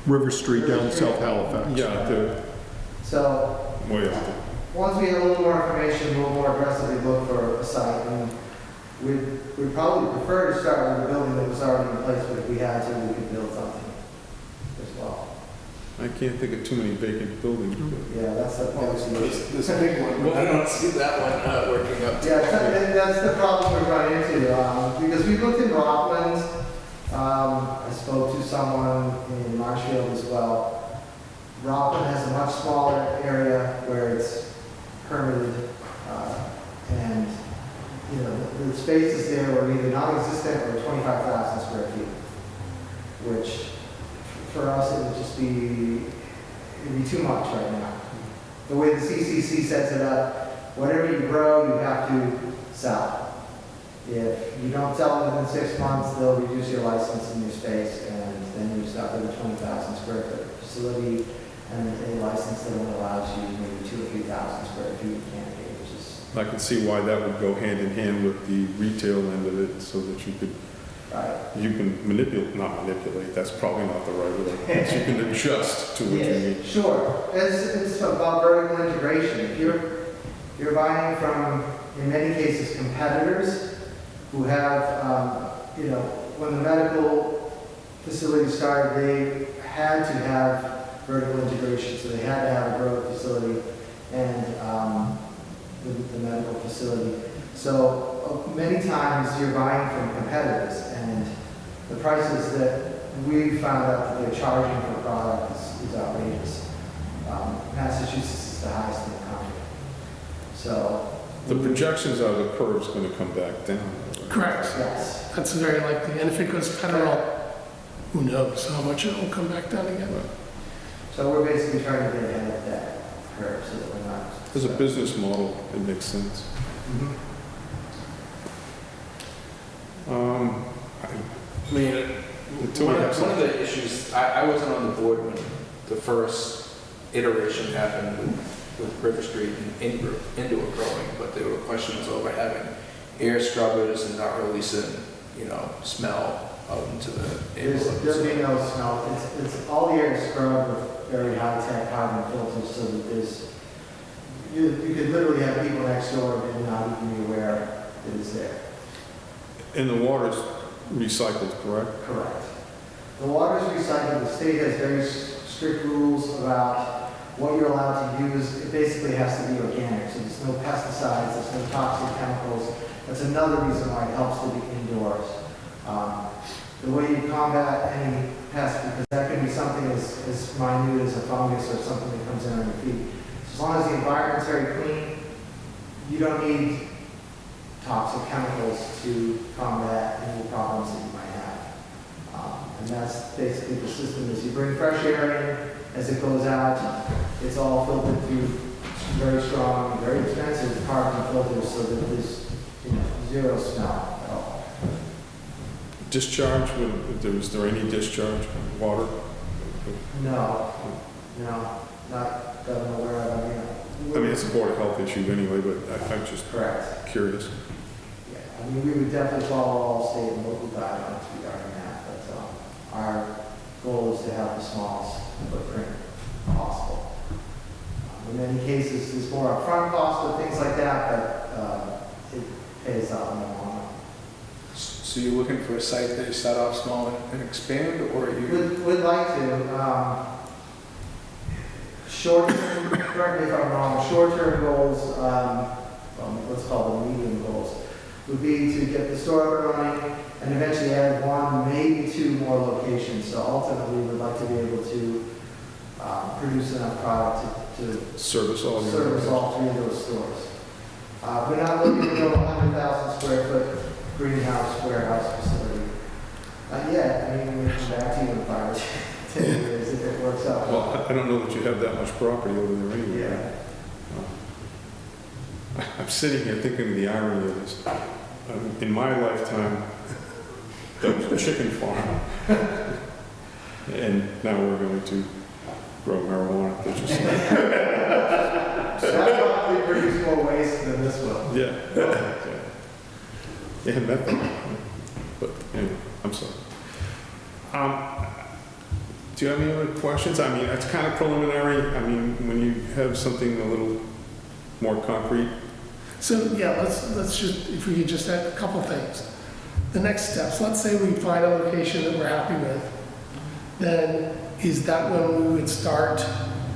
River Street down in South Halifax. Yeah, they're So way up there. once we have a little more information, we'll more aggressively look for a site. And we'd probably prefer to start with a building that was already in place, but if we had to, we could build something as well. I can't think of too many vacant buildings. but- Yeah, that's the, This big one, but I don't see that one working up. yeah, that's the problem we run into, because we looked in Rockland, I spoke to someone in Marshfield as well. Rockland has a much smaller area where it's permitted, and, you know, the spaces there were either non-existent or 25,000 square feet, which for us, it would just be, it'd be too much right now. The way the CCC sets it up, whatever you grow, you have to sell. If you don't sell it within 6 months, they'll reduce your license and your space, and then you're stuck with a 20,000 square foot facility and a license that only allows you maybe 2,000 or 3,000 square feet of canopy, which is, I can see why that would go hand in hand with the retail end of it, so that you could, right. you can not manipulate, that's probably not the right word. But you can adjust to what you need. Yes, sure. It's about vertical integration. If you're buying from, in many cases, competitors who have, you know, when the medical facility started, they had to have vertical integration, so they had to have a grow facility and the medical facility. So many times you're buying from competitors, and the prices that we found out that they're charging for product is outrageous. Massachusetts is the highest in the country. So. The projections are the curve's going to come back down. Correct. Yes. That's very likely. And if it goes federal, who knows how much it will come back down again. So we're basically trying to get ahead of that curve so that we're not. As a business model, it makes sense. Mhm. I mean, Until we one have of some- the issues, I wasn't on the board when the first iteration happened with River Street and indoor growing, but there were questions over having air scrubbers and not releasing, you know, smell out into the There'll be neighborhood. no smell. It's all the air is scrubbed with very high-tech carbon filters, so that you could literally have people next door and not even be aware that it's there. And the water's recycled, correct? Correct. The water is recycled. The state has very strict rules about what you're allowed to use. It basically has to be organic, so there's no pesticides, there's no toxic chemicals. That's another reason why it helps to be indoors. The way you combat any pest, because that can be something as minute as a fungus or something that comes in on your feet. As long as the environment's very clean, you don't need toxic chemicals to combat any problems that you might have. And that's basically the system is you bring fresh air in, as it goes out, it's all filtered through very strong, very expensive carbon filters so that there's, you know, zero smell at all. Discharge, is there any discharge, water? No, not that I'm aware of. I mean, it's a Board of Health issue anyway, but I'm just Correct. curious. Yeah, I mean, we would definitely follow all state and local guidelines regarding that, but our goal is to have the smallest footprint possible. In many cases, there's more upfront costs or things like that, but it pays out in the long run. So you're looking for a site that you start off small and expand, or are you? Would like to. Short-term, correct me if I'm wrong, short-term goals, let's call them medium goals, would be to get the store up and running and eventually add one, maybe two more locations. So ultimately, we'd like to be able to produce enough product to Service all your... service all three of those stores. We're not looking to build a 100,000 square foot greenhouse warehouse facility. Not yet. I mean, we can come back to you in 5 or 10 years if it works out. Well, I don't know that you have that much property over there anyway. Yeah. I'm sitting here thinking of the irony of this. In my lifetime, that was a chicken farm. And now we're going to grow marijuana. That's just- That probably produce more waste than this will. Yeah. Yeah, methane. But anyway, I'm sorry. Do you have any other questions? I mean, it's kind of preliminary. I mean, when you have something a little more concrete. So, yeah, let's just, if we could just add a couple things. The next steps, let's say we find a location that we're happy with, then is that when we would start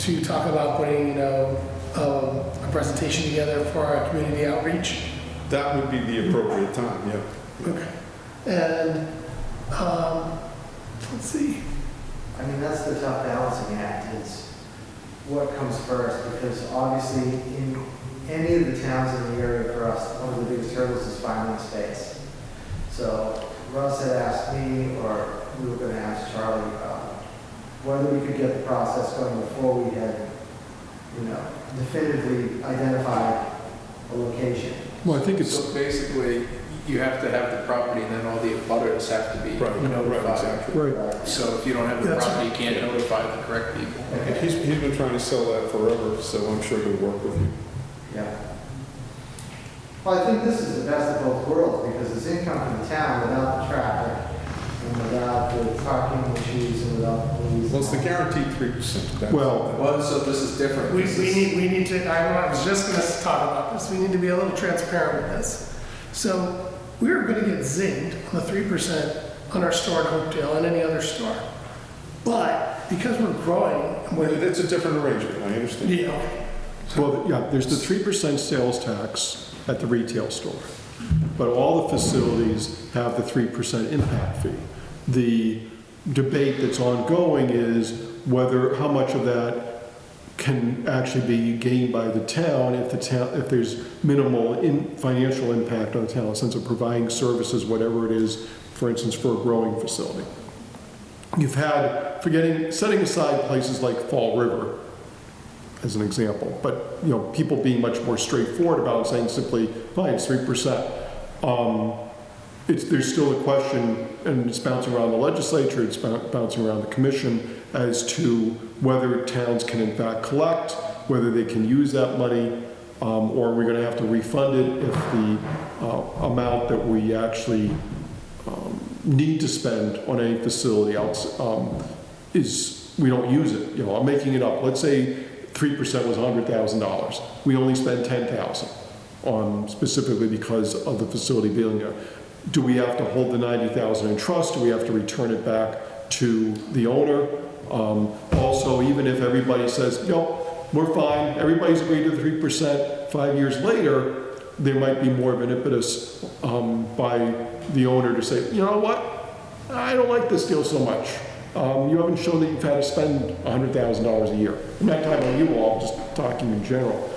to talk about putting, you know, a presentation together for our community outreach? That would be the appropriate time, yeah. Okay. And, let's see. I mean, that's the tough balancing act, is what comes first, because obviously in any of the towns in the area for us, one of the biggest hurdles is finding space. So Russ had asked me, or we were going to ask Charlie, whether we could get the process going before we had, you know, definitively identified a location. Well, I think it's, So basically, you have to have the property, and then all the abutters have to be Right, notified. exactly. right. So if you don't have the That's property, you can't notify the correct people. He's been trying to sell that forever, so I'm sure he'll work with you. Yeah. Well, I think this is the best of both worlds, because it's income for the town without the traffic, and without the parking issues, and without the police. Well, it's the guaranteed 3%. Well, Well, so this is different. We This is- need to, I was just gonna talk about this, we need to be a little transparent with this. So, we're gonna get zinged on the 3% on our store in Hopedale and any other store. But, because we're growing, and Well, we're, it's a different arrangement, I understand. you know, well, yeah, there's the 3% sales tax at the retail store, but all the facilities have the 3% impact fee. The debate that's ongoing is whether, how much of that can actually be gained by the town if there's minimal financial impact on the town in the sense of providing services, whatever it is, for instance, for a growing facility. You've had, setting aside places like Fall River as an example, but, you know, people being much more straightforward about it, saying simply, fine, it's 3%. There's still a question, and it's bouncing around the legislature, it's bouncing around the commission, as to whether towns can in fact collect, whether they can use that money, or we're gonna have to refund it if the amount that we actually need to spend on a facility else is, we don't use it. You know, I'm making it up. Let's say 3% was $100,000. We only spend $10,000 on, specifically because of the facility being there. Do we have to hold the $90,000 in trust? Do we have to return it back to the owner? Also, even if everybody says, no, we're fine, everybody's agreed to the 3%, 5 years later, there might be more of an impetus by the owner to say, you know what, I don't like this deal so much. You haven't shown that you've had to spend $100,000 a year. I'm not talking about you all, I'm just talking in general.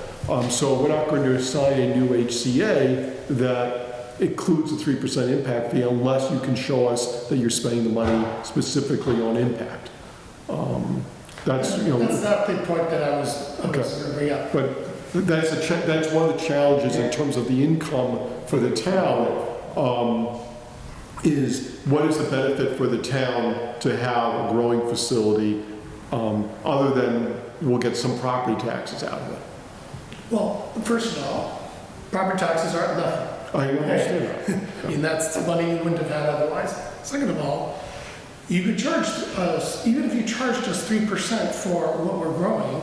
So we're not going to assign a new HCA that includes a 3% impact fee unless you can show us that you're spending the money specifically on impact. That's, you know. that's not the point that I was gonna bring up. But that's one of the challenges in terms of the income for the town, is what is the benefit for the town to have a growing facility, other than we'll get some property taxes out of it. Well, first of all, property taxes aren't nothing. I understand that. I mean, that's money you wouldn't have had otherwise. Second of all, you could charge us, even if you charged us 3% for what we're growing,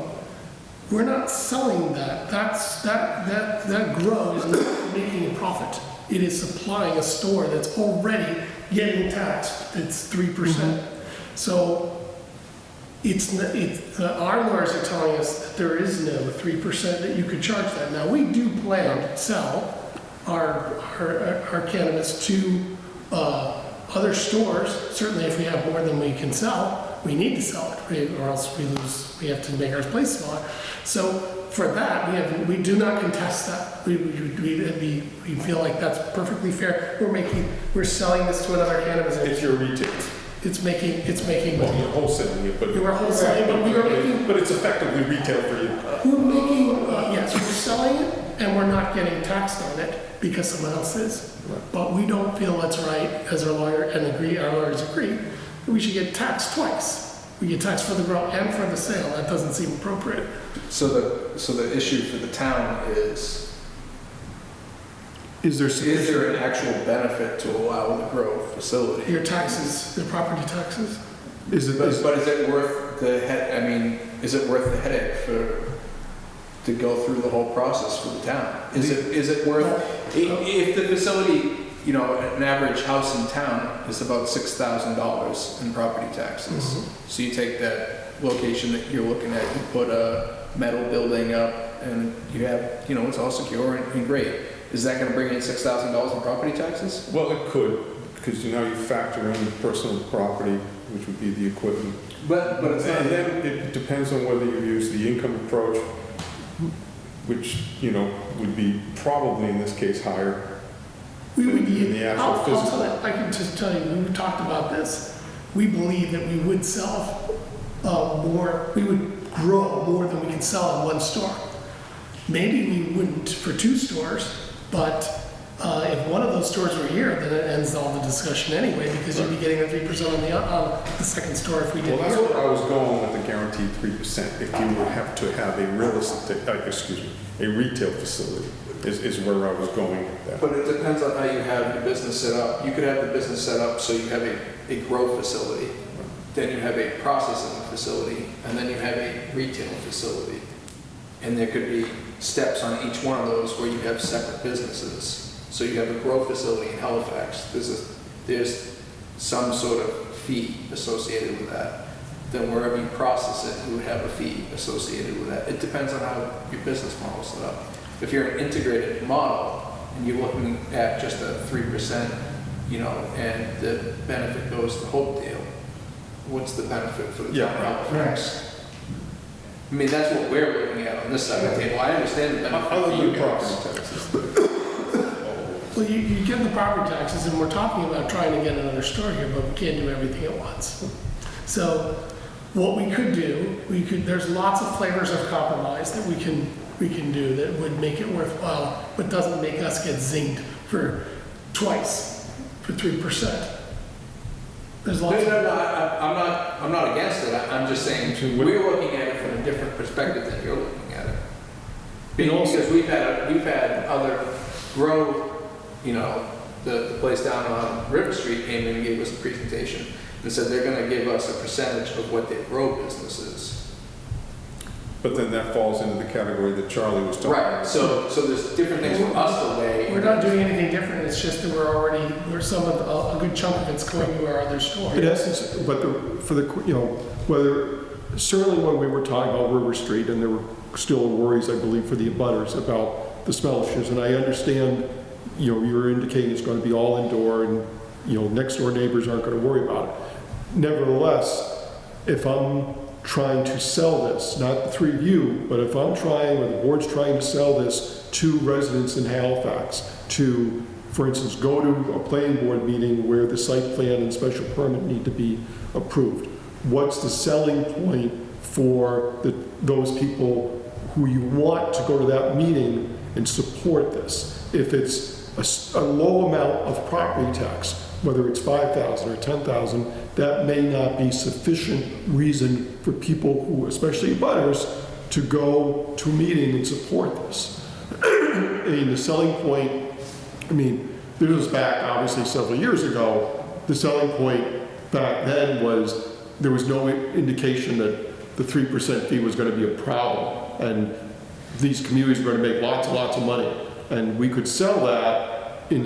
we're not selling that. That grow is not making a profit. It is supplying a store that's already getting taxed. It's 3%. So our lawyers are telling us that there is no 3% that you could charge that. Now, we do plan to sell our cannabis to other stores. Certainly, if we have more than we can sell, we need to sell it, or else we have to make our place smaller. So for that, we do not contest that. We feel like that's perfectly fair. We're selling this to another cannabis. If you're retail, It's making well, money. you're wholesaling it, but. We're wholesaling, but we are making. But it's effectively retail for you. We're making, yes, we're selling it, and we're not getting taxed on it because someone else is. But we don't feel it's right, as our lawyer and our lawyers agree, that we should get taxed twice. We get taxed for the grow and for the sale. That doesn't seem appropriate. So the issue for the town is there an actual benefit to allow the grow facility? Your taxes, the property taxes. But is it worth the is it worth the headache to go through the whole process for the town? Is it worth, if the facility you know, an average house in town is about $6,000 in property taxes. So you take that location that you're looking at, you put a metal building up, and you have, you know, it's all secure and great. Is that gonna bring in $6,000 in property taxes? Well, it could, because you factor in the personal property, which would be the equipment. But it's not. And then it depends on whether you use the income approach, which, would be probably in this case higher. We would In need, the actual I'll physical. tell you, I can just tell you, we talked about this. We believe that we would sell more, we would grow more than we can sell in one store. Maybe we wouldn't for 2 stores, but if one of those stores were here, then it ends all the discussion anyway, because you'd be getting a 3% on the second store if we did Well, that's here. where I was going with the guaranteed 3%. If you would have to have a a retail facility, is where I was going with that. But it depends on how you have your business set up. You could have the business set up so you have a grow facility, then you have a processing facility, and then you have a retail facility. And there could be steps on each one of those where you have separate businesses. So you have a grow facility in Halifax. There's some sort of fee associated with that. Then wherever you process it, you would have a fee associated with that. It depends on how your business model is set up. If you're an integrated model and you're looking at just a 3%, and the benefit goes to Hopedale, what's the benefit for the town of Halifax? I mean, that's what we're looking at on this side of the table. I understand the benefit Other for than you guys. property taxes. Well, you get the property taxes, and we're talking about trying to get another store here, but we can't do everything at once. So what we could do, there's lots of flavors of compromise that we can do that would make it worthwhile, but doesn't make us get zinged for twice for 3%. There's lots. No, I'm not against it. I'm just saying we're looking at it from a different perspective than you're looking at it. Because we've had other grow, the place down on River Street came in and gave us a presentation and said they're going to give us a percentage of what their grow business is. But then that falls into the category that Charlie was talking about. Right. So there's different things for us to weigh. We're not doing anything different, it's just that we're some of a good chunk of it's going to our other store. In essence, but certainly when we were talking about River Street, and there were still worries, I believe, for the abutters about the smell issues, and I understand, you're indicating it's going to be all indoor, and, next door neighbors aren't going to worry about it. Nevertheless, if I'm trying to sell this, not the 3 of you, but if I'm trying, or the board's trying to sell this to residents in Halifax, to, for instance, go to a planning board meeting where the site plan and special permit need to be approved, what's the selling point for those people who you want to go to that meeting and support this? If it's a low amount of property tax, whether it's $5,000 or $10,000, that may not be sufficient reason for people who, especially abutters, to go to a meeting and support this. The selling point, this was back obviously several years ago. The selling point back then was there was no indication that the 3% fee was going to be a problem, and these communities were going to make lots and lots of money, and we could sell that in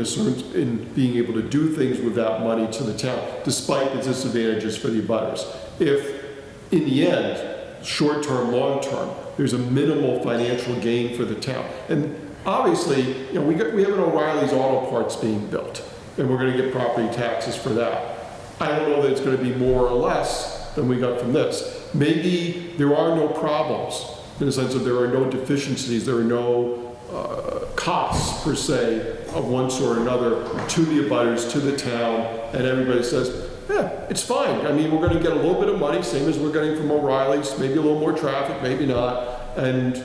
being able to do things with that money to the town, despite the disadvantages for the abutters. If, in the end, short-term, long-term, there's a minimal financial gain for the town. And obviously, we have an O'Reilly's Auto Parts being built, and we're going to get property taxes for that. I don't know that it's going to be more or less than we got from this. Maybe there are no problems, in the sense that there are no deficiencies, there are no costs, per se, of one sort or another to the abutters, to the town, and everybody says, yeah, it's fine. We're going to get a little bit of money, same as we're getting from O'Reilly's, maybe a little more traffic, maybe not, and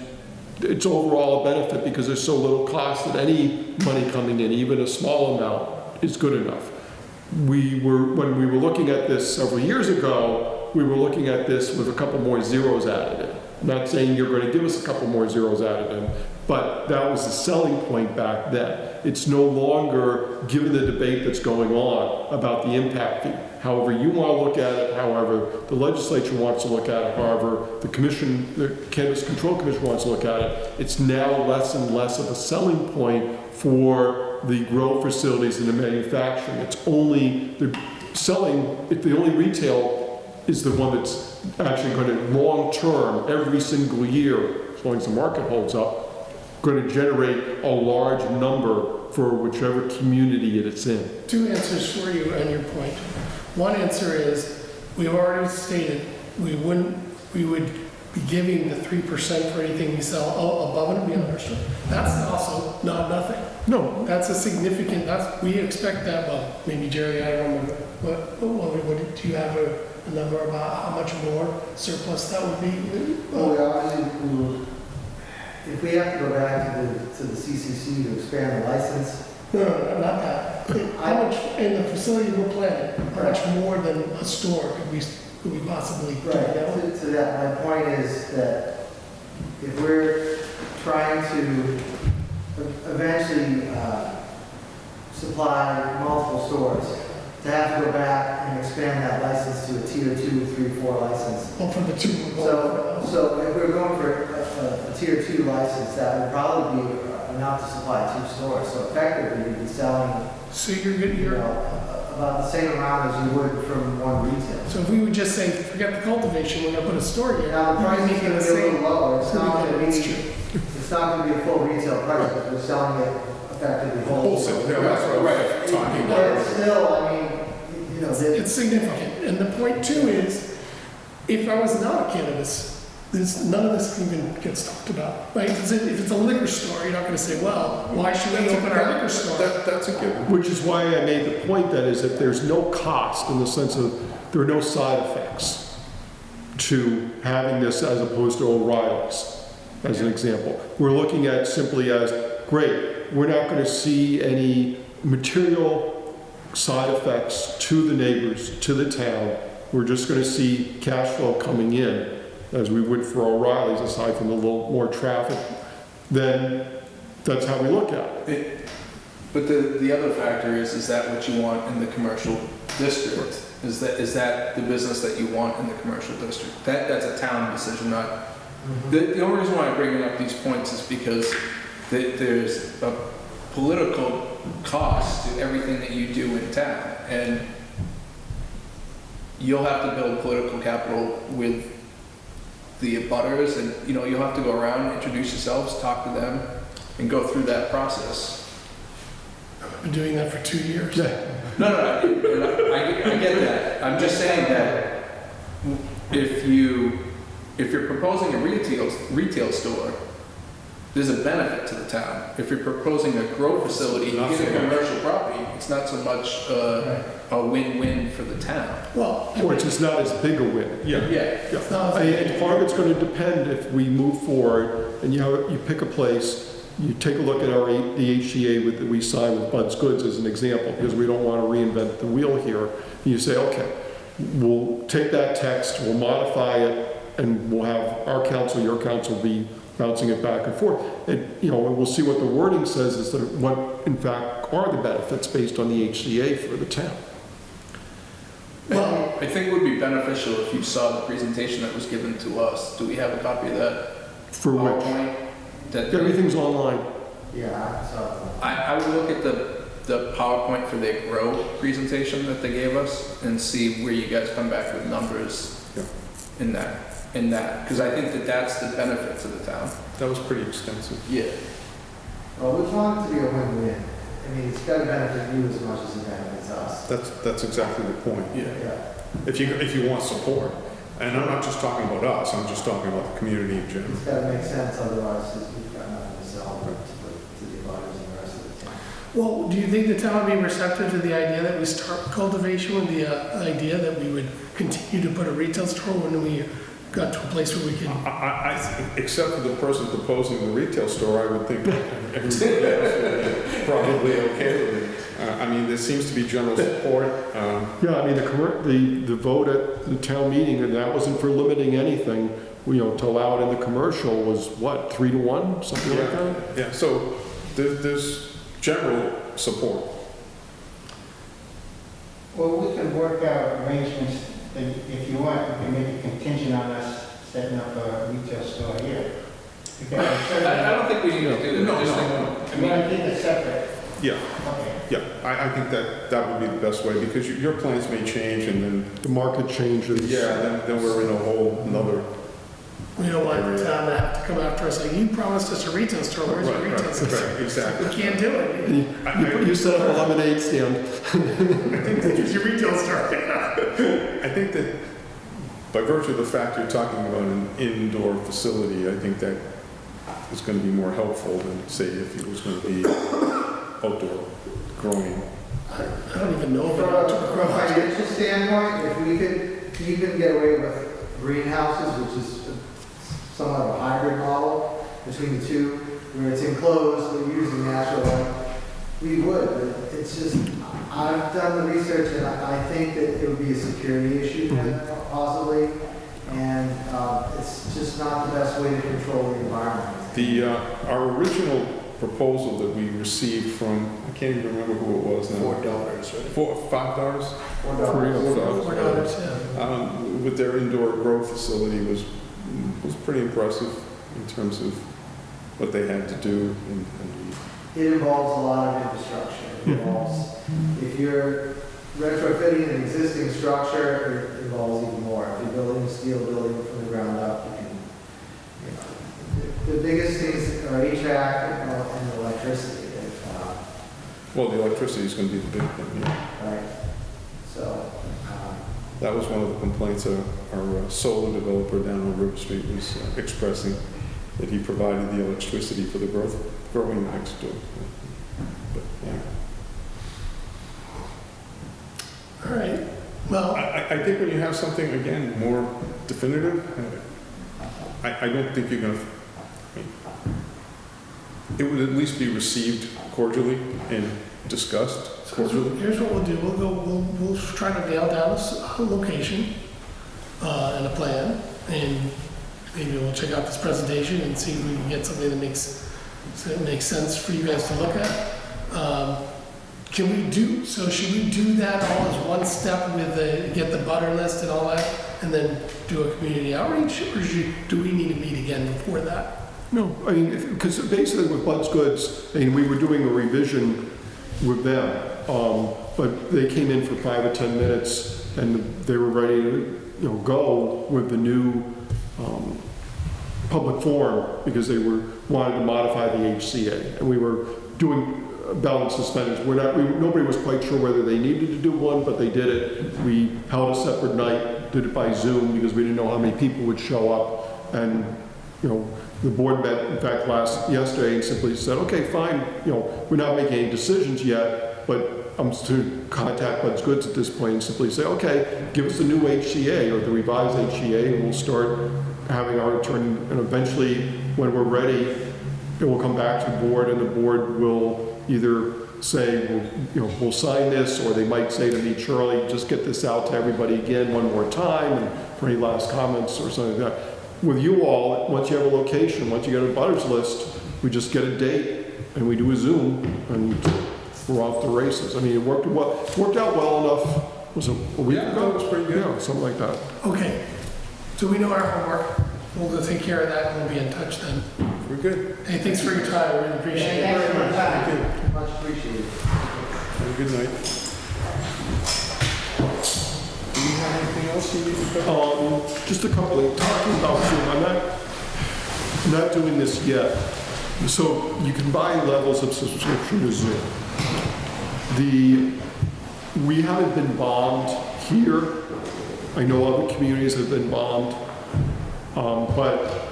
it's overall a benefit because there's so little cost that any money coming in, even a small amount, is good enough. When we were looking at this several years ago, we were looking at this with a couple more zeros added in. I'm not saying you're going to give us a couple more zeros added in, But that was the selling point back then. It's no longer, given the debate that's going on about the impact fee. However you want to look at it, however the legislature wants to look at it, however the Cannabis Control Commission wants to look at it, it's now less and less of a selling point for the grow facilities and the manufacturing. It's only the selling, if the only retail is the one that's actually going to long-term, every single year, as long as the market holds up, going to generate a large number for whichever community it's in. Two answers for you on your point. One answer is, we've already stated we would be giving the 3% for anything we sell above and beyond our store. That's also not nothing. No, That's a significant, we expect that, well, maybe Jerry, I don't remember. What do you have a number about how much more surplus that would be? Well, we obviously, if we have to go back to the CCC to expand the license, No, not that. How much in the facility we're planning, how much more than a store could we possibly do right, that? to that, my point is that if we're trying to eventually supply multiple stores, to have to go back and expand that license to a tier 2, 3, 4 license. Well, for the two we're going for. So if we're going for a tier 2 license, that would probably be enough to supply 2 stores. So effectively, you'd be selling, So you're good, you know, about the same amount as you would from one retailer. so if we would just say, forget the cultivation, we're gonna put a store here. Now, the price is making going the to be a same. little lower. It's not going to That's be, true. it's not going to be a full retail price, but we're selling it effectively wholesale. Wholesale, yeah, that's what I was talking But about. it's still, I mean, you know, It's significant. And the point too is, if I was not a cannabis, none of this even gets talked about, right? If it's a liquor store, you're not gonna say, well, why should we open our liquor store? That's a given. which is why I made the point that is that there's no cost in the sense of there are no side effects to having this as opposed to O'Reilly's, as an example. We're looking at simply as, great, we're not going to see any material side effects to the neighbors, to the town. We're just going to see cash flow coming in, as we would for O'Reilly's, aside from a little more traffic. Then that's how we look at it. But the other factor is that what you want in the commercial district? Is that the business that you want in the commercial district? That's a town decision, not. The only reason why I'm bringing up these points is because there's a political cost to everything that you do in town, and you'll have to build political capital with the abutters, and you'll have to go around, introduce yourselves, talk to them, and go through that process. I've been doing that for 2 years. No, I get that. I'm just saying that if you're proposing a retail store, there's a benefit to the town. If you're proposing a grow facility, you get a commercial property, it's not so much a win-win for the town. Well, Or it's just not as big a win. Yeah. it's not, And part of it's going to depend if we move forward and you pick a place, you take a look at the HCA that we signed with Bud's Goods as an example, because we don't want to reinvent the wheel here. And you say, okay, we'll take that text, we'll modify it, and we'll have our council, your council be bouncing it back and forth. And, and we'll see what the wording says as to what, in fact, are the benefits based on the HCA for the town. well, I think it would be beneficial if you saw the presentation that was given to us. Do we have a copy of that? For which? PowerPoint? That Everything's online. yeah, so. I would look at the PowerPoint for their grow presentation that they gave us and see where you guys come back with numbers in that, because I think that's the benefit to the town. That was pretty extensive. Yeah. Well, we want it to be a win-win. I mean, it's got to benefit you as much as it benefits us. That's exactly the point. Yeah. Yeah. If you want support, and I'm not just talking about us, I'm just talking about the community in general. It's got to make sense, otherwise we've got nothing to sell to the abutters and the rest of the town. well, do you think the town would be receptive to the idea that we start cultivation with the idea that we would continue to put a retail store when we got to a place where we can? Except for the person proposing the retail store, I would think everybody else would be probably okay with it. I mean, there seems to be general support. Yeah, I mean, the vote at the town meeting, and that wasn't for limiting anything, to allow it in the commercial was what, 3-to-1, something like that? Yeah, so there's general support. Well, we can work out arrangements, and if you want, we can make it contingent on us setting up a retail store here. Because I don't think we need to do that. I just think, I mean, I think it's separate. Yeah, Okay. yeah, I think that would be the best way, because your plans may change, and then, The market changes. then we're in a whole another. We don't want the town to have to come after us like, you promised us a retail store, where's your Right, retail store? right, exactly. We can't do it. You set up a lemonade stand. It's your retail store. I think that by virtue of the fact you're talking about an indoor facility, I think that is going to be more helpful than, say, if it was going to be outdoor growing. I don't even know if From a financial standpoint, if we could even get away with greenhouses, which is somewhat of a hybrid model between the two, where it's enclosed, but using natural light, we would, but it's just, I've done the research and I think that it would be a security issue possibly, and it's just not the best way to control the environment. Our original proposal that we received from, I can't even remember who it was now. $4, right? $5? $4, yeah. With their indoor grow facility was pretty impressive in terms of what they had to do. It involves a lot of infrastructure. It involves, if you're retrofitting an existing structure, it involves even more. If you're building a steel building from the ground up, you can, the biggest things are HVAC and electricity. Well, the electricity is going to be the big thing, yeah. Right. So, That was one of the complaints our solar developer down on River Street was expressing, that he provided the electricity for the growing next door. But, yeah. All right, well, I think when you have something, again, more definitive, I don't think you're going to, it would at least be received cordially and discussed so cordially. here's what we'll do. We'll try to nail down a location and a plan, and maybe we'll check out this presentation and see if we can get something that makes sense for you guys to look at. Should we do that all as one step with get the butter list and all that, and then do a community outreach, or do we need to meet again before that? No, I mean, because basically with Bud's Goods, I mean, we were doing a revision with them, but they came in for 5 or 10 minutes, and they were ready to, go with the new public forum, because they wanted to modify the HCA, and we were doing belt and suspenders. Nobody was quite sure whether they needed to do one, but they did it. We held a separate night, did it by Zoom, because we didn't know how many people would show up, and the board met, in fact, yesterday and simply said, okay, fine, we're not making any decisions yet, but I'm to contact Bud's Goods at this point and simply say, okay, give us the new HCA or the revised HCA, and we'll start having our attorney, and eventually, when we're ready, it will come back to the board, and the board will either say, we'll sign this, or they might say to me, Charlie, just get this out to everybody again one more time, and for any last comments or something like that. With you all, once you have a location, once you get a butters list, we just get a date and we do a Zoom and we're off the races. I mean, it worked out well enough. Was it a week ago? It was pretty good. Yeah, something like that. Okay, so we know our homework. We'll go take care of that, and we'll be in touch then. We're good. Hey, thanks for your time. I really appreciate it. Thanks for your time. much appreciated. Have a good night. Do you have anything else you need to cover? Just a couple of, talking about Zoom, I'm not doing this yet. So you can buy levels of subscription to Zoom. We haven't been bombed here. I know other communities have been bombed. But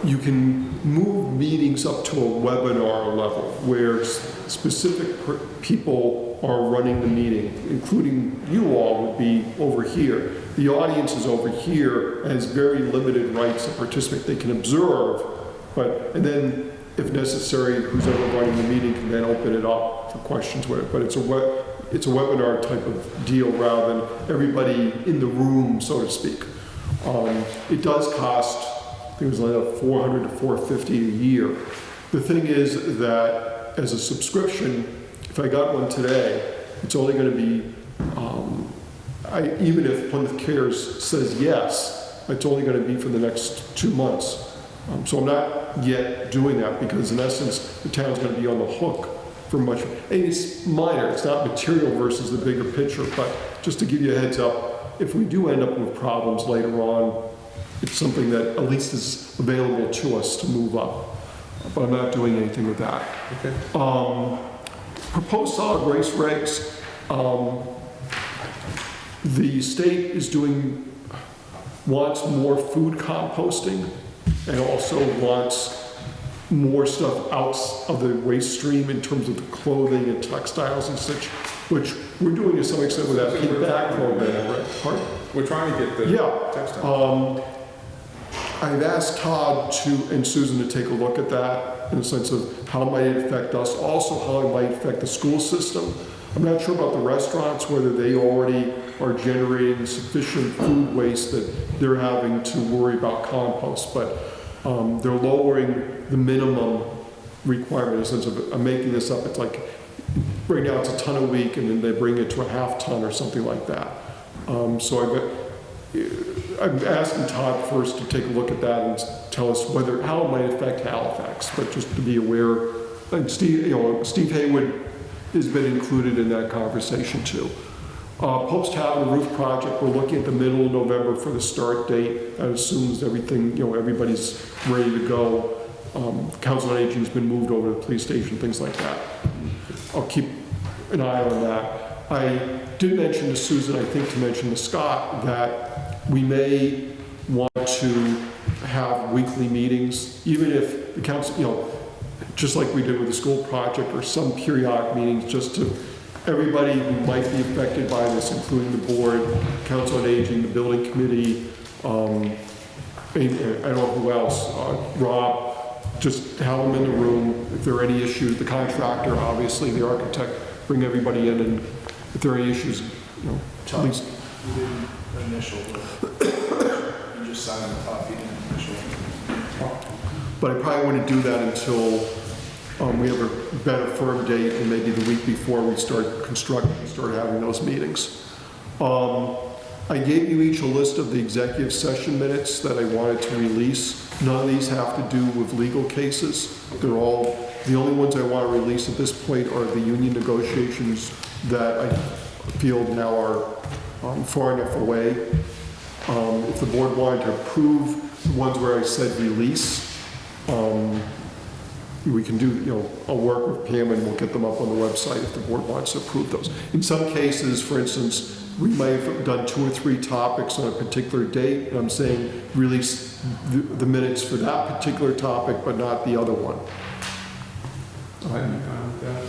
you can move meetings up to a webinar level where specific people are running the meeting, including you all would be over here. The audience is over here and has very limited rights to participate. They can observe, and then if necessary, who's ever running the meeting can then open it up for questions with it. But it's a webinar type of deal rather than everybody in the room, so to speak. It does cost, I think it was like $400 to $450 a year. The thing is that as a subscription, if I got one today, it's only going to be, even if Plymouth Cares says yes, it's only going to be for the next 2 months. So I'm not yet doing that because in essence, the town's going to be on the hook for much. And it's minor, it's not material versus the bigger picture, but just to give you a heads up, if we do end up with problems later on, it's something that at least is available to us to move up. But I'm not doing anything with that. Okay. Proposed solid waste regs, the state is wants more food composting and also wants more stuff out of the waste stream in terms of the clothing and textiles and such, which we're doing to some extent with that payback program. Pardon? We're trying to get the Yeah. textile. I've asked Todd and Susan to take a look at that in the sense of how it might affect us, also how it might affect the school system. I'm not sure about the restaurants, whether they already are generating sufficient food waste that they're having to worry about compost, but they're lowering the minimum requirement in the sense of, I'm making this up, it's like, right now it's a ton a week and then they bring it to a half ton or something like that. So I'm asking Todd first to take a look at that and tell us how it might affect Halifax, but just to be aware. And Steve Haywood has been included in that conversation too. Pope's Tavern roof project, we're looking at the middle of November for the start date. That assumes everything, everybody's ready to go. Council on Aging's been moved over to the police station, things like that. I'll keep an eye on that. I did mention to Susan, I think to mention to Scott, that we may want to have weekly meetings, even if the council, just like we did with the school project, or some periodic meetings, just to everybody who might be affected by this, including the board, Council on Aging, the building committee, I don't know who else, Rob, just have them in the room. If there are any issues, the contractor, obviously, the architect, bring everybody in, and if there are any issues, at least. You didn't initial, you just signed the top, you didn't initial. But I probably wouldn't do that until we have a better firm date, and maybe the week before we start constructing and start having those meetings. I gave you each a list of the executive session minutes that I wanted to release. None of these have to do with legal cases. The only ones I want to release at this point are the union negotiations that I feel now are far enough away. If the board wanted to approve the ones where I said release, we can do, I'll work with Pam and we'll get them up on the website if the board wants to approve those. In some cases, for instance, we may have done 2 or 3 topics on a particular date, and I'm saying release the minutes for that particular topic, but not the other one. I'm fine with that.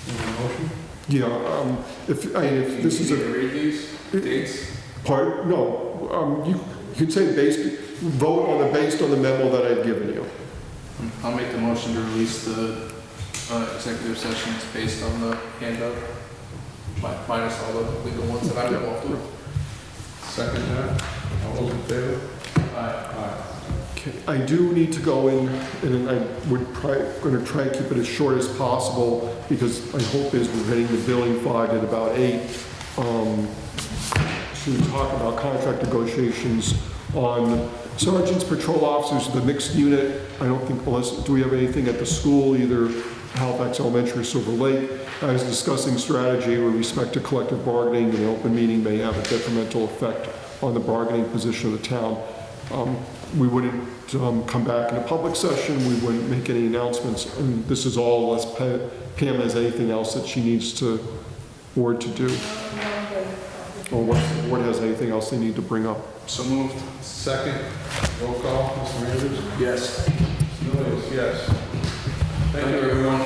Any motion? Yeah, if this is a... read these dates? Pardon? No, you can say vote based on the memo that I've given you. I'll make the motion to release the executive sessions based on the handout, minus all the legal ones that I'm involved with. Second that. All those in favor? Aye. Okay. I do need to go in, and I would going to try and keep it as short as possible, because my hope is we're hitting the billing fog at about 8. To talk about contract negotiations on sergeants, patrol officers, the mixed unit. I don't think, do we have anything at the school, either Halifax Elementary or Silver Lake? I was discussing strategy with respect to collective bargaining, and an open meeting may have a detrimental effect on the bargaining position of the town. We wouldn't come back in a public session, we wouldn't make any announcements, and this is all unless Pam has anything else that she needs to board to do. Or what the board has anything else they need to bring up. So moved. Second. Roll call. Mr. Andrews? Yes. Mr. Lewis, yes. Thank you, everyone.